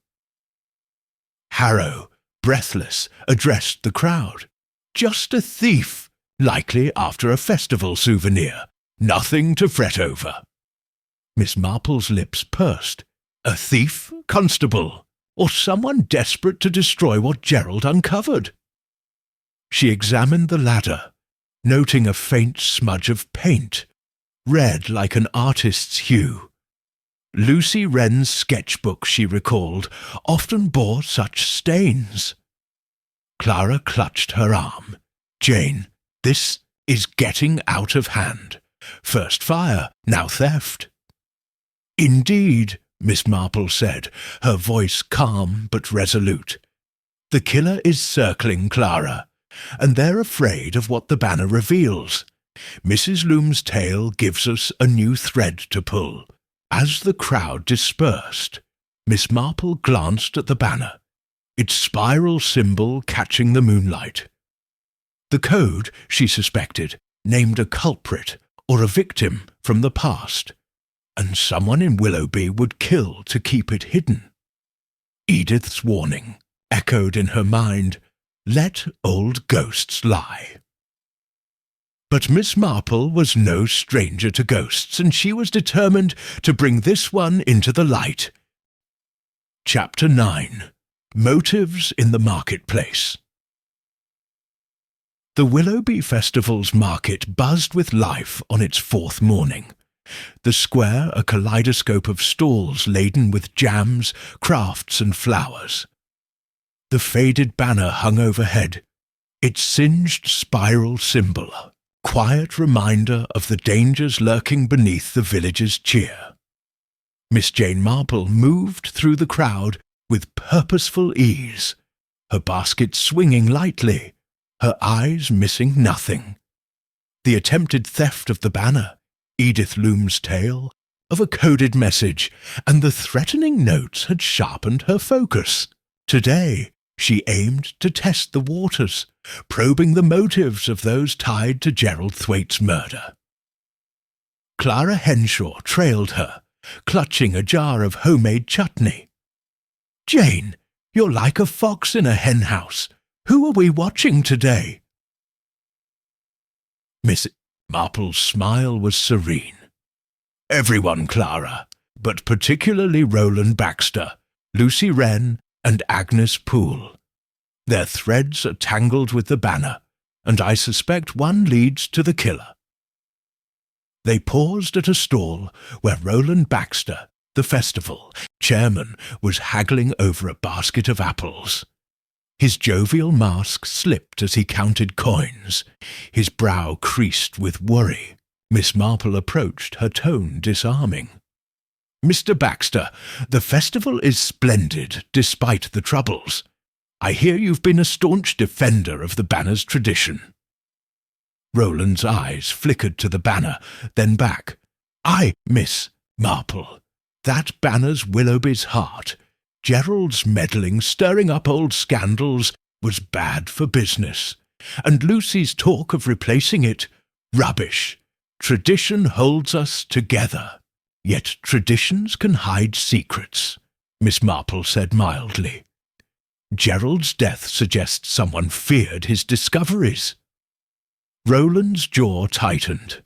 Harrow, breathless, addressed the crowd. "Just a thief, likely after a festival souvenir. Nothing to fret over." Miss Marple's lips pursed. "A thief, Constable, or someone desperate to destroy what Gerald uncovered?" She examined the ladder, noting a faint smudge of paint, red like an artist's hue. Lucy Wren's sketchbook, she recalled, often bore such stains. Clara clutched her arm. "Jane, this is getting out of hand. First fire, now theft." "Indeed," Miss Marple said, her voice calm but resolute. "The killer is circling Clara, and they're afraid of what the banner reveals. Mrs. Loom's tale gives us a new thread to pull." As the crowd dispersed, Miss Marple glanced at the banner, its spiral symbol catching the moonlight. The code, she suspected, named a culprit or a victim from the past, and someone in Willoughby would kill to keep it hidden. Edith's warning echoed in her mind, "Let old ghosts lie." But Miss Marple was no stranger to ghosts, and she was determined to bring this one into the light. Chapter 9. Motives in the Marketplace. The Willoughby Festival's market buzzed with life on its fourth morning. The square a kaleidoscope of stalls laden with jams, crafts and flowers. The faded banner hung overhead, its singed spiral symbol, quiet reminder of the dangers lurking beneath the village's cheer. Miss Jane Marple moved through the crowd with purposeful ease, her basket swinging lightly, her eyes missing nothing. The attempted theft of the banner, Edith Loom's tale, of a coded message, and the threatening notes had sharpened her focus. Today, she aimed to test the waters, probing the motives of those tied to Gerald Thwaite's murder. Clara Henshaw trailed her, clutching a jar of homemade chutney. "Jane, You're like a fox in a henhouse. Who are we watching today?" Miss Marple's smile was serene. "Everyone, Clara, but particularly Roland Baxter, Lucy Wren, and Agnes Poole. Their threads are tangled with the banner, and I suspect one leads to the killer." They paused at a stall where Roland Baxter, the festival chairman, was haggling over a basket of apples. His jovial mask slipped as he counted coins, his brow creased with worry. Miss Marple approached, her tone disarming. "Mr. Baxter, the festival is splendid despite the troubles. I hear you've been a staunch defender of the banner's tradition." Roland's eyes flickered to the banner, then back. "Aye, Miss Marple. That banner's Willoughby's heart. Gerald's meddling, stirring up old scandals, was bad for business. And Lucy's talk of replacing it, rubbish. Tradition holds us together. Yet traditions can hide secrets," Miss Marple said mildly. "Gerald's death suggests someone feared his discoveries." Roland's jaw tightened.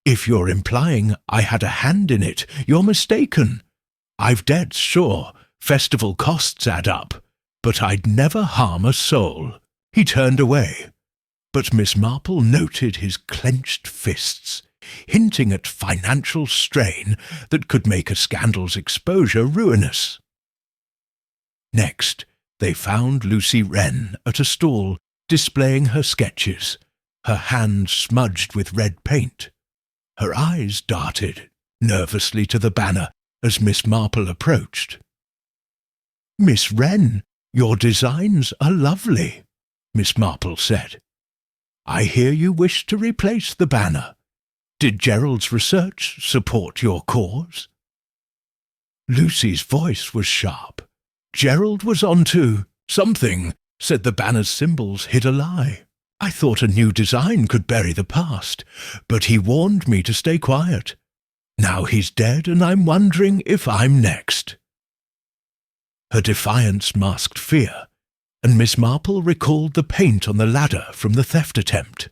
"If you're implying I had a hand in it, you're mistaken. I've debts, sure. Festival costs add up. But I'd never harm a soul." He turned away. But Miss Marple noted his clenched fists, hinting at financial strain that could make a scandal's exposure ruinous. Next, they found Lucy Wren at a stall displaying her sketches, her hand smudged with red paint. Her eyes darted nervously to the banner as Miss Marple approached. "Miss Wren, your designs are lovely," Miss Marple said. "I hear you wish to replace the banner. Did Gerald's research support your cause?" Lucy's voice was sharp. "Gerald was onto something," said the banner's symbols hid a lie. "I thought a new design could bury the past, but he warned me to stay quiet. Now he's dead, and I'm wondering if I'm next." Her defiance masked fear, and Miss Marple recalled the paint on the ladder from the theft attempt.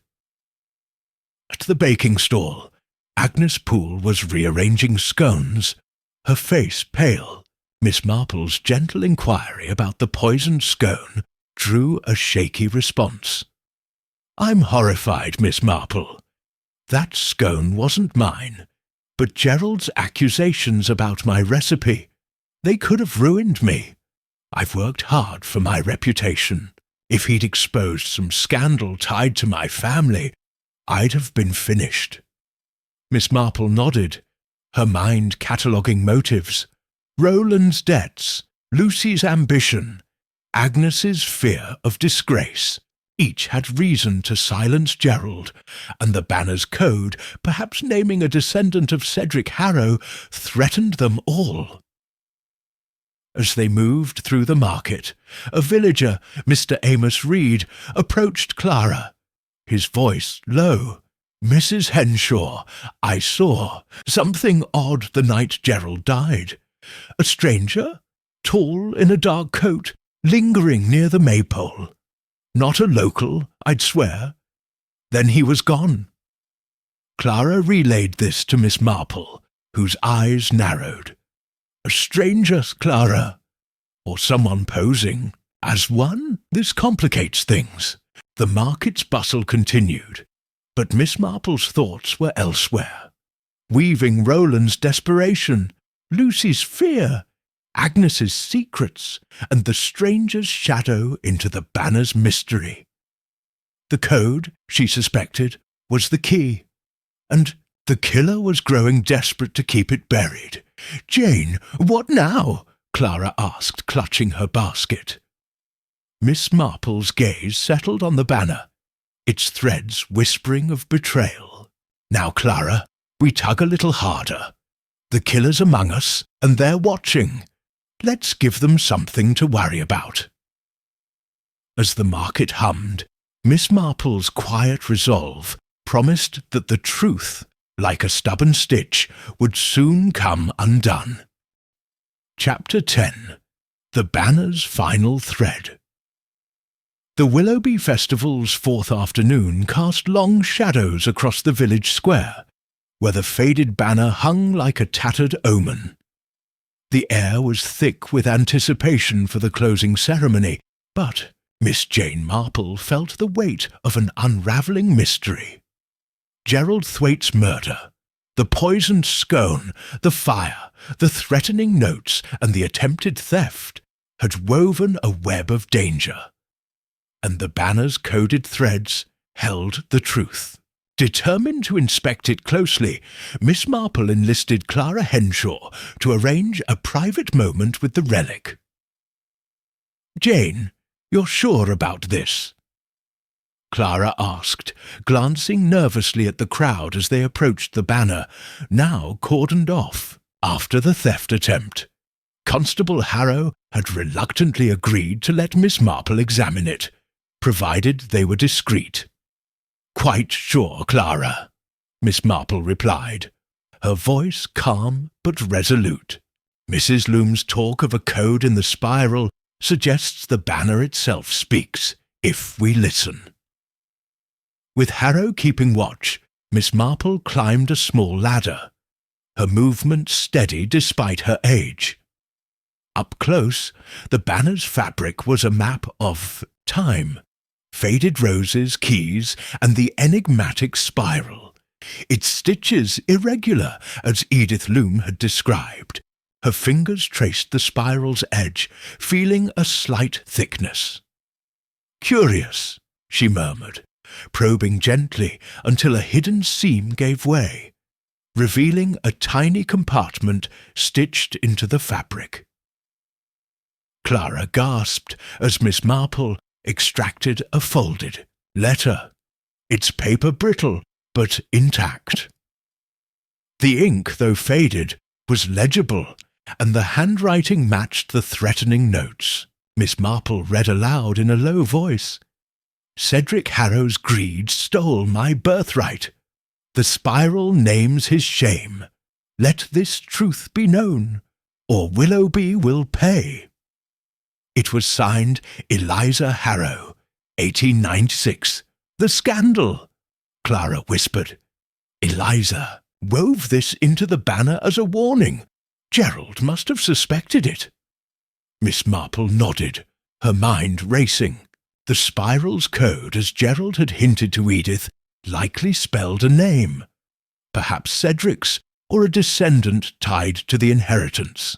At the baking stall, Agnes Poole was rearranging scones, her face pale. Miss Marple's gentle inquiry about the poisoned scone drew a shaky response. "I'm horrified, Miss Marple. That scone wasn't mine, but Gerald's accusations about my recipe, they could have ruined me. I've worked hard for my reputation. If he'd exposed some scandal tied to my family, I'd have been finished." Miss Marple nodded, her mind cataloguing motives. Roland's debts, Lucy's ambition, Agnes's fear of disgrace. Each had reason to silence Gerald, and the banner's code, perhaps naming a descendant of Cedric Harrow, threatened them all. As they moved through the market, a villager, Mr. Amos Reed, approached Clara, his voice low. "Mrs. Henshaw, I saw something odd the night Gerald died. A stranger, tall in a dark coat, lingering near the maypole. Not a local, I'd swear. Then he was gone." Clara relayed this to Miss Marple, whose eyes narrowed. "A stranger, Clara, or someone posing as one? This complicates things." The market's bustle continued, but Miss Marple's thoughts were elsewhere, weaving Roland's desperation, Lucy's fear, Agnes's secrets, and the stranger's shadow into the banner's mystery. The code, she suspected, was the key, and the killer was growing desperate to keep it buried. "Jane, what now?" Clara asked, clutching her basket. Miss Marple's gaze settled on the banner, its threads whispering of betrayal. "Now, Clara, we tug a little harder. The killer's among us, and they're watching. Let's give them something to worry about." As the market hummed, Miss Marple's quiet resolve promised that the truth, like a stubborn stitch, would soon come undone. Chapter 10. The banner's final thread. The Willoughby Festival's fourth afternoon cast long shadows across the village square, where the faded banner hung like a tattered omen. The air was thick with anticipation for the closing ceremony, but Miss Jane Marple felt the weight of an unravelling mystery. Gerald Thwaite's murder, the poisoned scone, the fire, the threatening notes, and the attempted theft had woven a web of danger. And the banner's coded threads held the truth. Determined to inspect it closely, Miss Marple enlisted Clara Henshaw to arrange a private moment with the relic. "Jane, you're sure about this?" Clara asked, glancing nervously at the crowd as they approached the banner, now cordoned off after the theft attempt. Constable Harrow had reluctantly agreed to let Miss Marple examine it, provided they were discreet. "Quite sure, Clara," Miss Marple replied, her voice calm but resolute. Mrs. Looms' talk of a code in the spiral suggests the banner itself speaks, if we listen. With Harrow keeping watch, Miss Marple climbed a small ladder, her movement steady despite her age. Up close, the banner's fabric was a map of time, faded roses, keys, and the enigmatic spiral, its stitches irregular, as Edith Loom had described. Her fingers traced the spiral's edge, feeling a slight thickness. "Curious," she murmured, probing gently until a hidden seam gave way, revealing a tiny compartment stitched into the fabric. Clara gasped as Miss Marple extracted a folded letter, its paper brittle but intact. The ink, though faded, was legible, and the handwriting matched the threatening notes. Miss Marple read aloud in a low voice. "Cedric Harrow's greed stole my birthright. The spiral names his shame. Let this truth be known, or Willoughby will pay." It was signed Eliza Harrow, 1896. "The scandal," Clara whispered. "Eliza wove this into the banner as a warning. Gerald must have suspected it." Miss Marple nodded, her mind racing. The spiral's code, as Gerald had hinted to Edith, likely spelled a name. Perhaps Cedric's, or a descendant tied to the inheritance.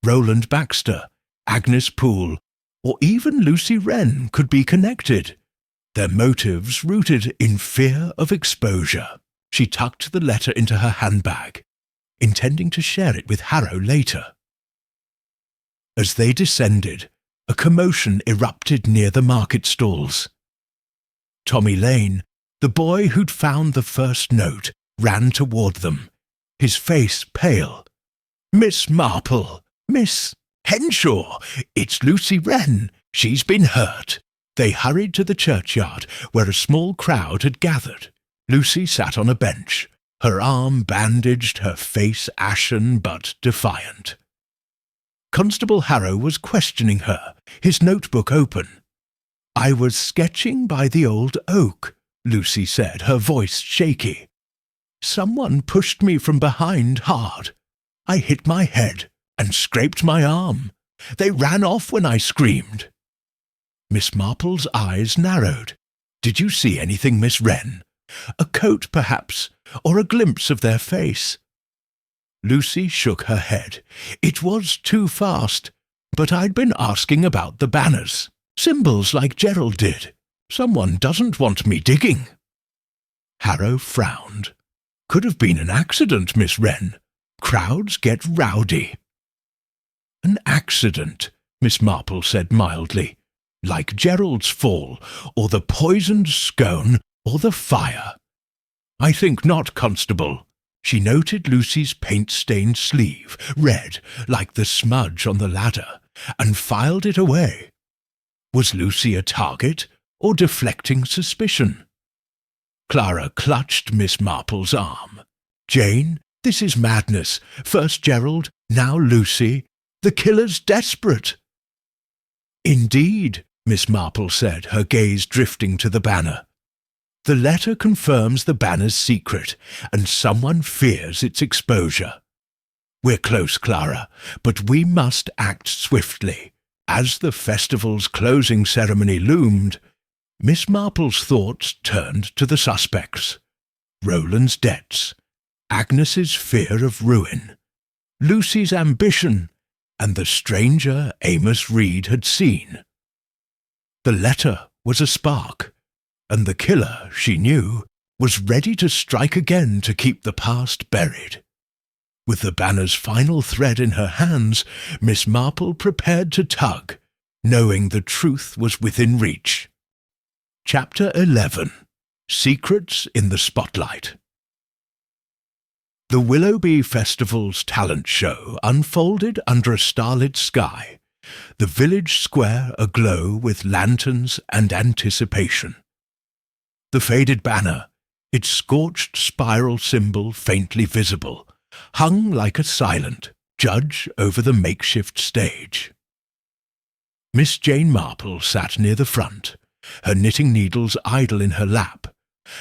Roland Baxter, Agnes Poole, or even Lucy Wren could be connected, their motives rooted in fear of exposure. She tucked the letter into her handbag, intending to share it with Harrow later. As they descended, a commotion erupted near the market stalls. Tommy Lane, the boy who'd found the first note, ran toward them, his face pale. "Miss Marple! Miss Henshaw! It's Lucy Wren! She's been hurt!" They hurried to the churchyard, where a small crowd had gathered. Lucy sat on a bench, her arm bandaged, her face ashen but defiant. Constable Harrow was questioning her, his notebook open. "I was sketching by the old oak," Lucy said, her voice shaky. "Someone pushed me from behind hard. I hit my head and scraped my arm. They ran off when I screamed." Miss Marple's eyes narrowed. "Did you see anything, Miss Wren? A coat, perhaps, or a glimpse of their face?" Lucy shook her head. "It was too fast, but I'd been asking about the banners. Symbols like Gerald did. Someone doesn't want me digging." Harrow frowned. "Could have been an accident, Miss Wren. Crowds get rowdy." "An accident," Miss Marple said mildly. "Like Gerald's fall, or the poisoned scone, or the fire." "I think not, Constable." She noted Lucy's paint-stained sleeve, red like the smudge on the ladder, and filed it away. Was Lucy a target, or deflecting suspicion? Clara clutched Miss Marple's arm. "Jane, this is madness. First Gerald, now Lucy. The killer's desperate." "Indeed," Miss Marple said, her gaze drifting to the banner. "The letter confirms the banner's secret, and someone fears its exposure. We're close, Clara, but we must act swiftly." As the festival's closing ceremony loomed, Miss Marple's thoughts turned to the suspects. Roland's debts, Agnes's fear of ruin, Lucy's ambition, and the stranger Amos Reed had seen. The letter was a spark, and the killer, she knew, was ready to strike again to keep the past buried. With the banner's final thread in her hands, Miss Marple prepared to tug, knowing the truth was within reach. Chapter 11. Secrets in the Spotlight. The Willoughby Festival's talent show unfolded under a starlit sky, the village square aglow with lanterns and anticipation. The faded banner, its scorched spiral symbol faintly visible, hung like a silent judge over the makeshift stage. Miss Jane Marple sat near the front, her knitting needles idle in her lap,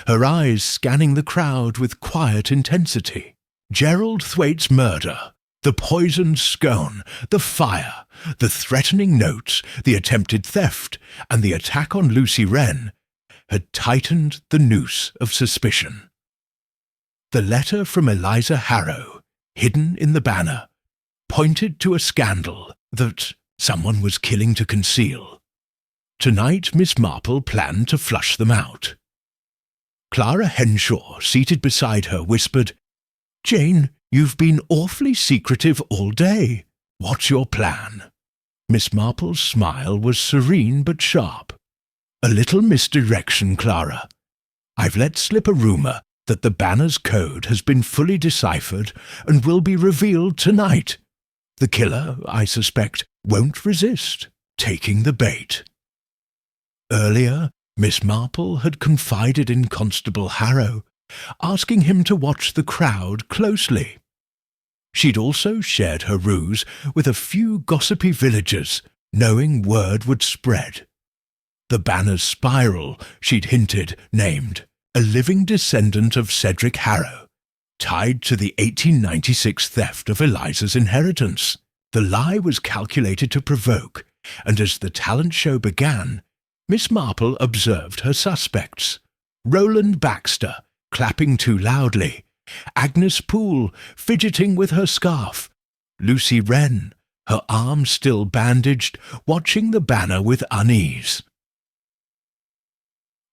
her eyes scanning the crowd with quiet intensity. Gerald Thwaite's murder, the poisoned scone, the fire, the threatening notes, the attempted theft, and the attack on Lucy Wren had tightened the noose of suspicion. The letter from Eliza Harrow, hidden in the banner, pointed to a scandal that someone was killing to conceal. Tonight Miss Marple planned to flush them out. Clara Henshaw, seated beside her, whispered, "Jane, you've been awfully secretive all day. What's your plan?" Miss Marple's smile was serene but sharp. "A little misdirection, Clara. I've let slip a rumour that the banner's code has been fully deciphered and will be revealed tonight. The killer, I suspect, won't resist taking the bait." Earlier, Miss Marple had confided in Constable Harrow, asking him to watch the crowd closely. She'd also shared her ruse with a few gossipy villagers, knowing word would spread. The banner's spiral, she'd hinted, named a living descendant of Cedric Harrow, tied to the 1896 theft of Eliza's inheritance. The lie was calculated to provoke, and as the talent show began, Miss Marple observed her suspects. Roland Baxter, clapping too loudly, Agnes Poole, fidgeting with her scarf, Lucy Wren, her arm still bandaged, watching the banner with unease.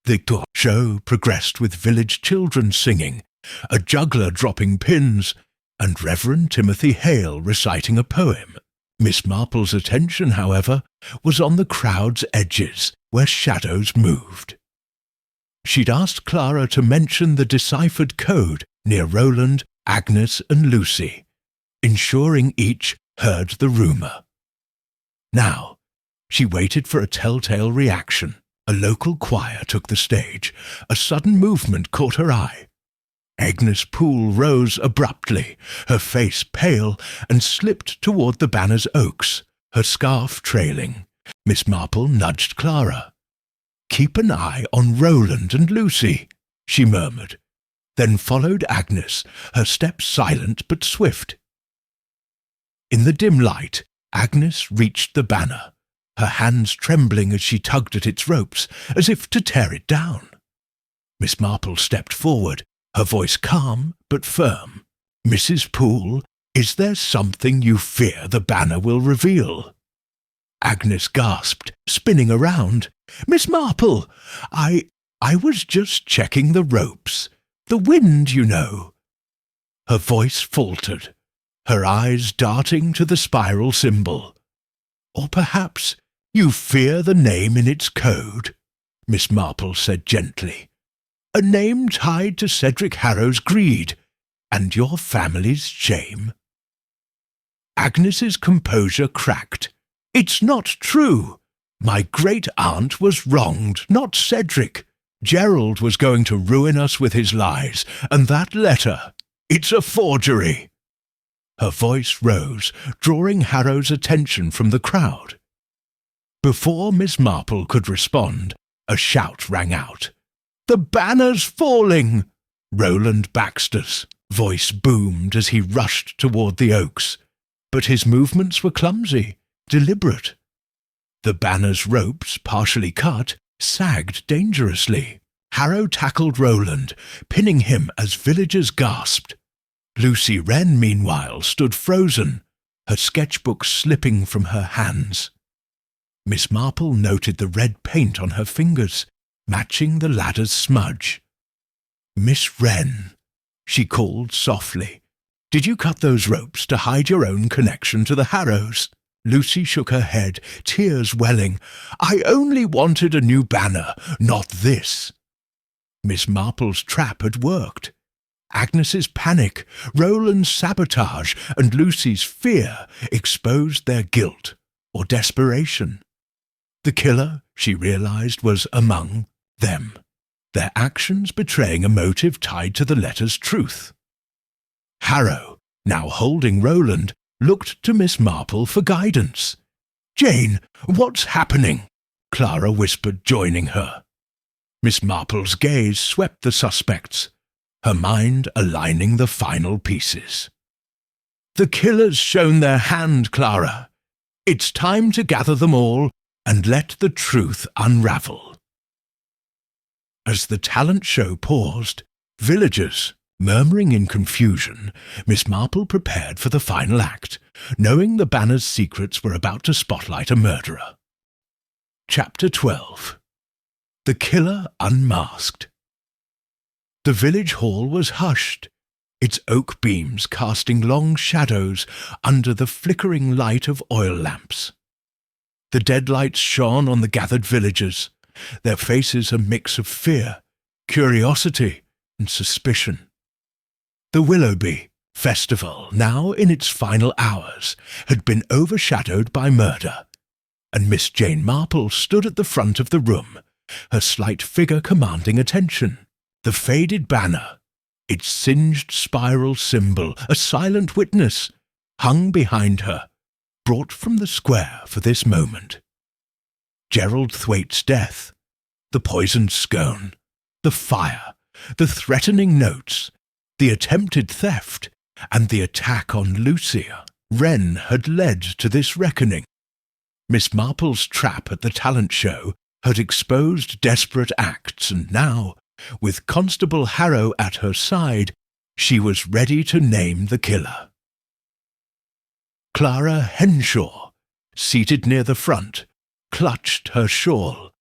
The show progressed with village children singing, a juggler dropping pins, and Reverend Timothy Hale reciting a poem. Miss Marple's attention, however, was on the crowd's edges, where shadows moved. She'd asked Clara to mention the deciphered code near Roland, Agnes, and Lucy, ensuring each heard the rumour. Now, she waited for a telltale reaction. A local choir took the stage. A sudden movement caught her eye. Agnes Poole rose abruptly, her face pale, and slipped toward the banner's oaks, her scarf trailing. Miss Marple nudged Clara. "Keep an eye on Roland and Lucy," she murmured, then followed Agnes, her steps silent but swift. In the dim light, Agnes reached the banner, her hands trembling as she tugged at its ropes, as if to tear it down. Miss Marple stepped forward, her voice calm but firm. "Mrs. Poole, is there something you fear the banner will reveal?" Agnes gasped, spinning around. "Miss Marple, I was just checking the ropes. The wind, you know." Her voice faltered, her eyes darting to the spiral symbol. "Or perhaps you fear the name in its code," Miss Marple said gently. "A name tied to Cedric Harrow's greed, and your family's shame." Agnes's composure cracked. "It's not true. My great-aunt was wronged, not Cedric. Gerald was going to ruin us with his lies, and that letter, it's a forgery." Her voice rose, drawing Harrow's attention from the crowd. Before Miss Marple could respond, a shout rang out. "The banner's falling!" Roland Baxter's voice boomed as he rushed toward the oaks, but his movements were clumsy, deliberate. The banner's ropes, partially cut, sagged dangerously. Harrow tackled Roland, pinning him as villagers gasped. Lucy Wren, meanwhile, stood frozen, her sketchbook slipping from her hands. Miss Marple noted the red paint on her fingers, matching the ladder's smudge. "Miss Wren," she called softly, "did you cut those ropes to hide your own connection to the Harrows?" Lucy shook her head, tears welling. "I only wanted a new banner, not this." Miss Marple's trap had worked. Agnes's panic, Roland's sabotage, and Lucy's fear exposed their guilt or desperation. The killer, she realized, was among them, their actions betraying a motive tied to the letter's truth. Harrow, now holding Roland, looked to Miss Marple for guidance. "Jane, what's happening?" Clara whispered, joining her. Miss Marple's gaze swept the suspects, her mind aligning the final pieces. "The killer's shown their hand, Clara. It's time to gather them all and let the truth unravel." As the talent show paused, villagers, murmuring in confusion, Miss Marple prepared for the final act, knowing the banner's secrets were about to spotlight a murderer. Chapter 12. The Killer Unmasked. The village hall was hushed, its oak beams casting long shadows under the flickering light of oil lamps. The deadlights shone on the gathered villagers, their faces a mix of fear, curiosity, and suspicion. The Willoughby festival, now in its final hours, had been overshadowed by murder, and Miss Jane Marple stood at the front of the room, her slight figure commanding attention. The faded banner, its singed spiral symbol, a silent witness, hung behind her, brought from the square for this moment. Gerald Thwaite's death, the poisoned scone, the fire, the threatening notes, the attempted theft, and the attack on Lucia Wren had led to this reckoning. Miss Marple's trap at the talent show had exposed desperate acts, and now, with Constable Harrow at her side, she was ready to name the killer. Clara Henshaw, seated near the front, clutched her shawl,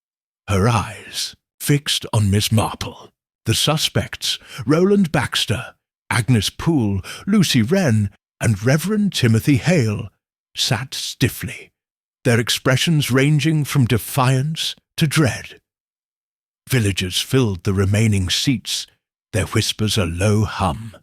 her eyes fixed on Miss Marple. The suspects, Roland Baxter, Agnes Poole, Lucy Wren, and Reverend Timothy Hale, sat stiffly, their expressions ranging from defiance to dread. Villagers filled the remaining seats, their whispers a low hum.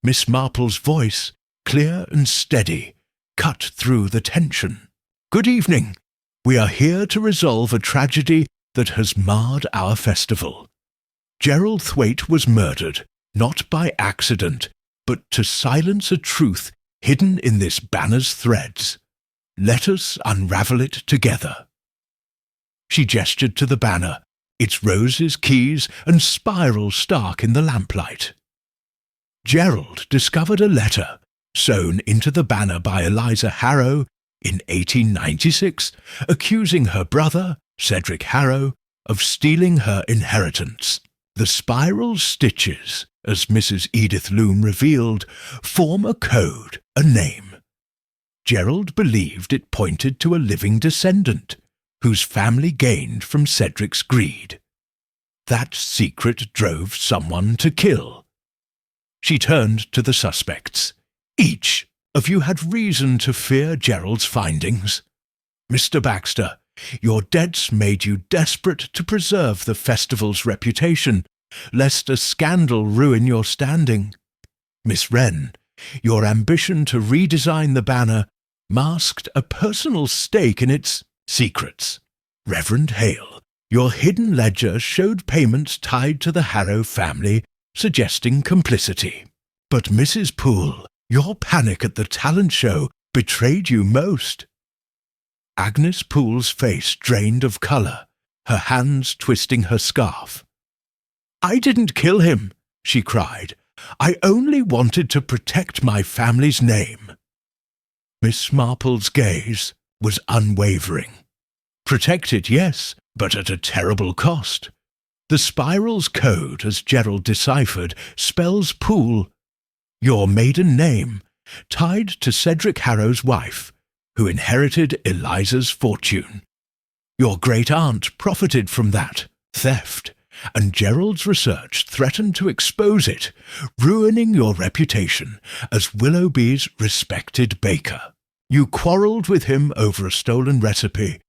Miss Marple's voice, clear and steady, cut through the tension. "Good evening. We are here to resolve a tragedy that has marred our festival. Gerald Thwaite was murdered, not by accident, but to silence a truth hidden in this banner's threads. Let us unravel it together." She gestured to the banner, its roses, keys, and spirals stark in the lamplight. Gerald discovered a letter sewn into the banner by Eliza Harrow in 1896, accusing her brother, Cedric Harrow, of stealing her inheritance. The spiral stitches, as Mrs. Edith Loom revealed, form a code, a name. Gerald believed it pointed to a living descendant, whose family gained from Cedric's greed. That secret drove someone to kill. She turned to the suspects. "Each of you had reason to fear Gerald's findings. Mr. Baxter, your debts made you desperate to preserve the festival's reputation, lest a scandal ruin your standing. Miss Wren, your ambition to redesign the banner masked a personal stake in its secrets. Reverend Hale, your hidden ledger showed payments tied to the Harrow family, suggesting complicity. But Mrs. Poole, Your panic at the talent show betrayed you most." Agnes Poole's face drained of colour, her hands twisting her scarf. "I didn't kill him," she cried. "I only wanted to protect my family's name." Miss Marple's gaze was unwavering. Protect it, yes, but at a terrible cost. The spiral's code, as Gerald deciphered, spells Poole, your maiden name, tied to Cedric Harrow's wife, who inherited Eliza's fortune. Your great-aunt profited from that theft, and Gerald's research threatened to expose it, ruining your reputation as Willoughby's respected baker. You quarrelled with him over a stolen recipe,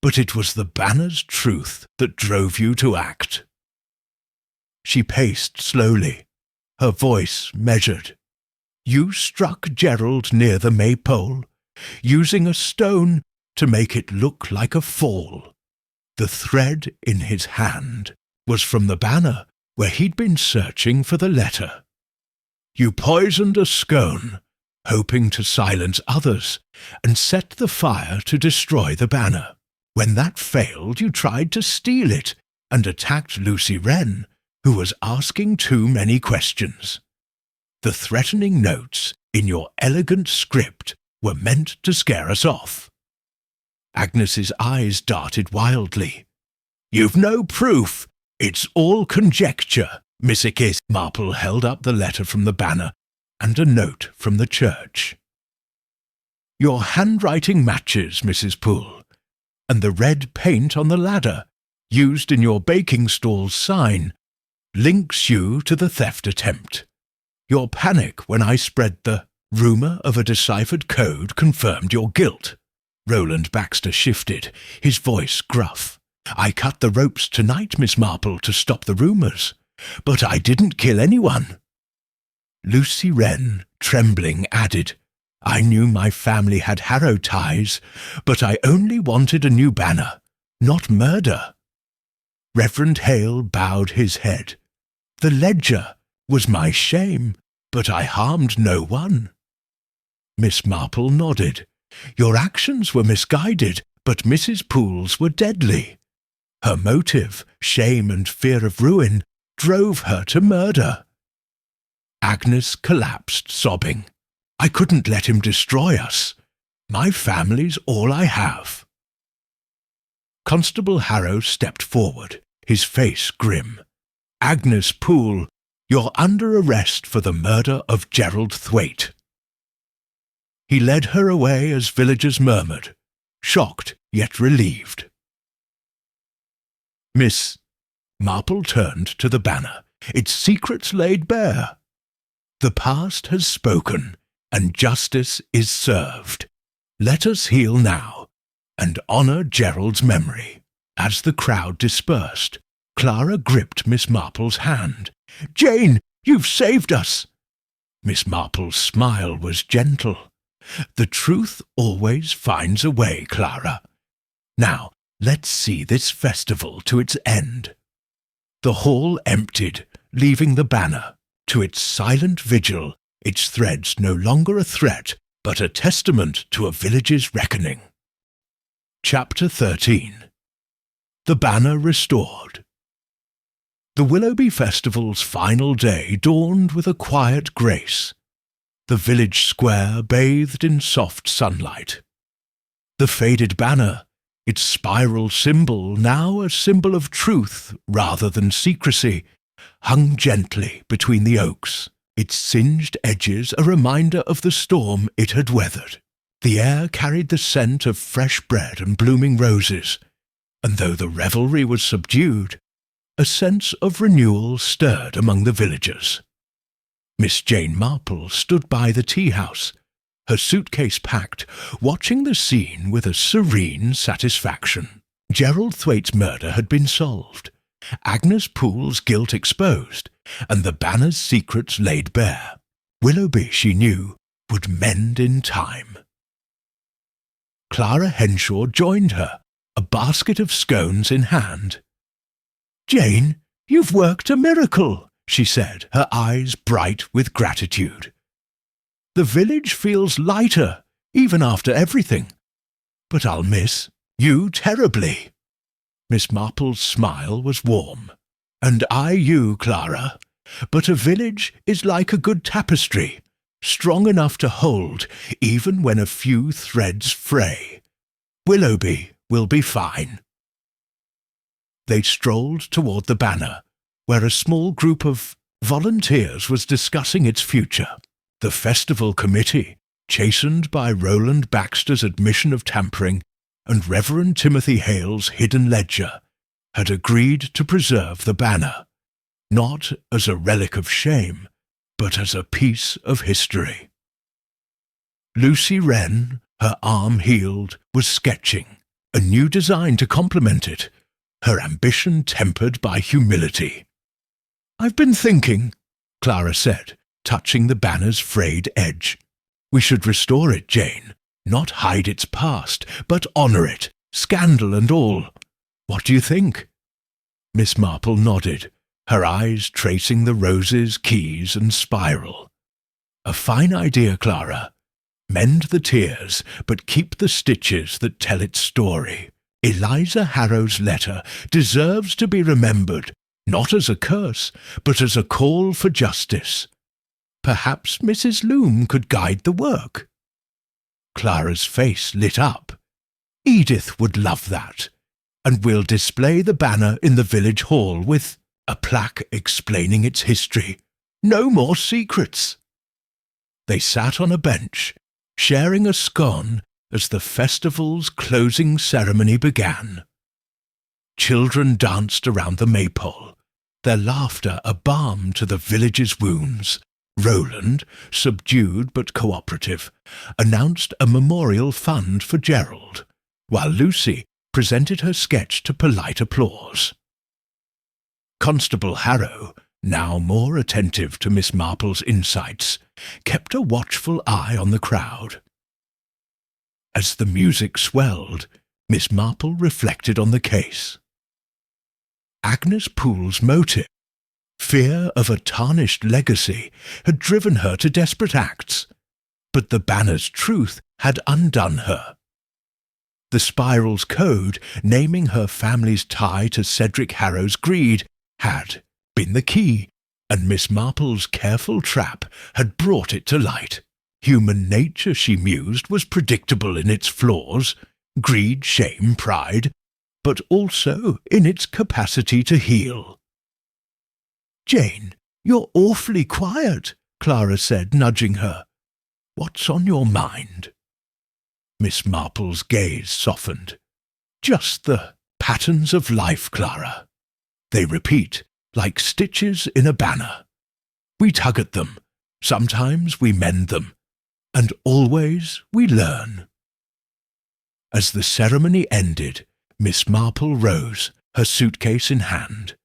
but it was the banner's truth that drove you to act. She paced slowly, her voice measured. You struck Gerald near the maypole, using a stone to make it look like a fall. The thread in his hand was from the banner where he'd been searching for the letter. You poisoned a scone, hoping to silence others, and set the fire to destroy the banner. When that failed, you tried to steal it and attacked Lucy Wren, who was asking too many questions. The threatening notes in your elegant script were meant to scare us off. Agnes's eyes darted wildly. You've no proof. It's all conjecture. Miss Marple held up the letter from the banner and a note from the church. Your handwriting matches, Mrs. Poole, and the red paint on the ladder, used in your baking stall's sign, links you to the theft attempt. Your panic when I spread the rumour of a deciphered code confirmed your guilt. Roland Baxter shifted, his voice gruff. I cut the ropes tonight, Miss Marple, to stop the rumours, but I didn't kill anyone. Lucy Wren, trembling, added, I knew my family had Harrow ties, but I only wanted a new banner, not murder. Reverend Hale bowed his head. The ledger was my shame, but I harmed no one. Miss Marple nodded. Your actions were misguided, but Mrs. Poole's were deadly. Her motive, shame and fear of ruin, drove her to murder. Agnes collapsed, sobbing. I couldn't let him destroy us. My family's all I have. Constable Harrow stepped forward, his face grim. Agnes Poole, you're under arrest for the murder of Gerald Thwaite. He led her away as villagers murmured, shocked yet relieved. Miss Marple turned to the banner, its secrets laid bare. The past has spoken, and justice is served. Let us heal now, and honour Gerald's memory. As the crowd dispersed, Clara gripped Miss Marple's hand. Jane, you've saved us! Miss Marple's smile was gentle. The truth always finds a way, Clara. Now, let's see this festival to its end. The hall emptied, leaving the banner. To its silent vigil, its threads no longer a threat, but a testament to a village's reckoning. Chapter 13. The Banner Restored. The Willoughby Festival's final day dawned with a quiet grace. The village square bathed in soft sunlight. The faded banner, its spiral symbol, now a symbol of truth rather than secrecy, hung gently between the oaks, its singed edges a reminder of the storm it had weathered. The air carried the scent of fresh bread and blooming roses, and though the revelry was subdued, a sense of renewal stirred among the villagers. Miss Jane Marple stood by the tea-house, her suitcase packed, watching the scene with a serene satisfaction. Gerald Thwaite's murder had been solved, Agnes Poole's guilt exposed, and the banner's secrets laid bare. Willoughby, she knew, would mend in time. Clara Henshaw joined her, a basket of scones in hand. Jane, you've worked a miracle, she said, her eyes bright with gratitude. The village feels lighter, even after everything. But I'll miss you terribly." Miss Marple's smile was warm. "And I you, Clara. But a village is like a good tapestry, strong enough to hold even when a few threads fray. Willoughby will be fine." They strolled toward the banner, where a small group of volunteers was discussing its future. The festival committee, chastened by Roland Baxter's admission of tampering and Reverend Timothy Hale's hidden ledger, had agreed to preserve the banner, not as a relic of shame, but as a piece of history. Lucy Wren, her arm healed, was sketching a new design to complement it, her ambition tempered by humility. "I've been thinking," Clara said, touching the banner's frayed edge. "We should restore it, Jane, not hide its past, but honour it, scandal and all. What do you think?" Miss Marple nodded, her eyes tracing the roses, keys, and spiral. "A fine idea, Clara. Mend the tears, but keep the stitches that tell its story. Eliza Harrow's letter deserves to be remembered, not as a curse, but as a call for justice. Perhaps Mrs. Loom could guide the work." Clara's face lit up. "Edith would love that, and we'll display the banner in the village hall with a plaque explaining its history. No more secrets." They sat on a bench, sharing a scone as the festival's closing ceremony began. Children danced around the maypole, their laughter a balm to the village's wounds. Roland, subdued but cooperative, announced a memorial fund for Gerald, while Lucy presented her sketch to polite applause. Constable Harrow, now more attentive to Miss Marple's insights, kept a watchful eye on the crowd. As the music swelled, Miss Marple reflected on the case. Agnes Poole's motive, fear of a tarnished legacy, had driven her to desperate acts, but the banner's truth had undone her. The spiral's code, naming her family's tie to Cedric Harrow's greed, had been the key, and Miss Marple's careful trap had brought it to light. Human nature, she mused, was predictable in its flaws, greed, shame, pride, but also in its capacity to heal. "Jane, you're awfully quiet," Clara said, nudging her. "What's on your mind?" Miss Marple's gaze softened. "Just the patterns of life, Clara. They repeat, like stitches in a banner. We tug at them, sometimes we mend them, and always we learn." As the ceremony ended, Miss Marple rose, her suitcase in hand.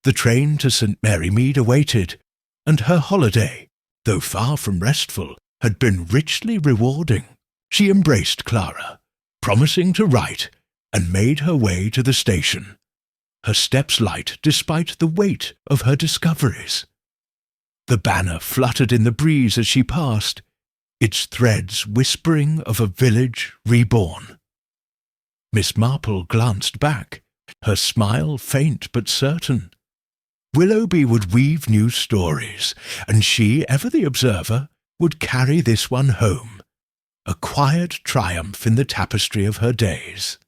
The train to St. Mary Mead awaited, and her holiday, though far from restful, had been richly rewarding. She embraced Clara, promising to write, and made her way to the station, her steps light despite the weight of her discoveries. The banner fluttered in the breeze as she passed, its threads whispering of a village reborn. Miss Marple glanced back, her smile faint but certain. Willoughby would weave new stories, and she, ever the observer, would carry this one home, a quiet triumph in the tapestry of her days.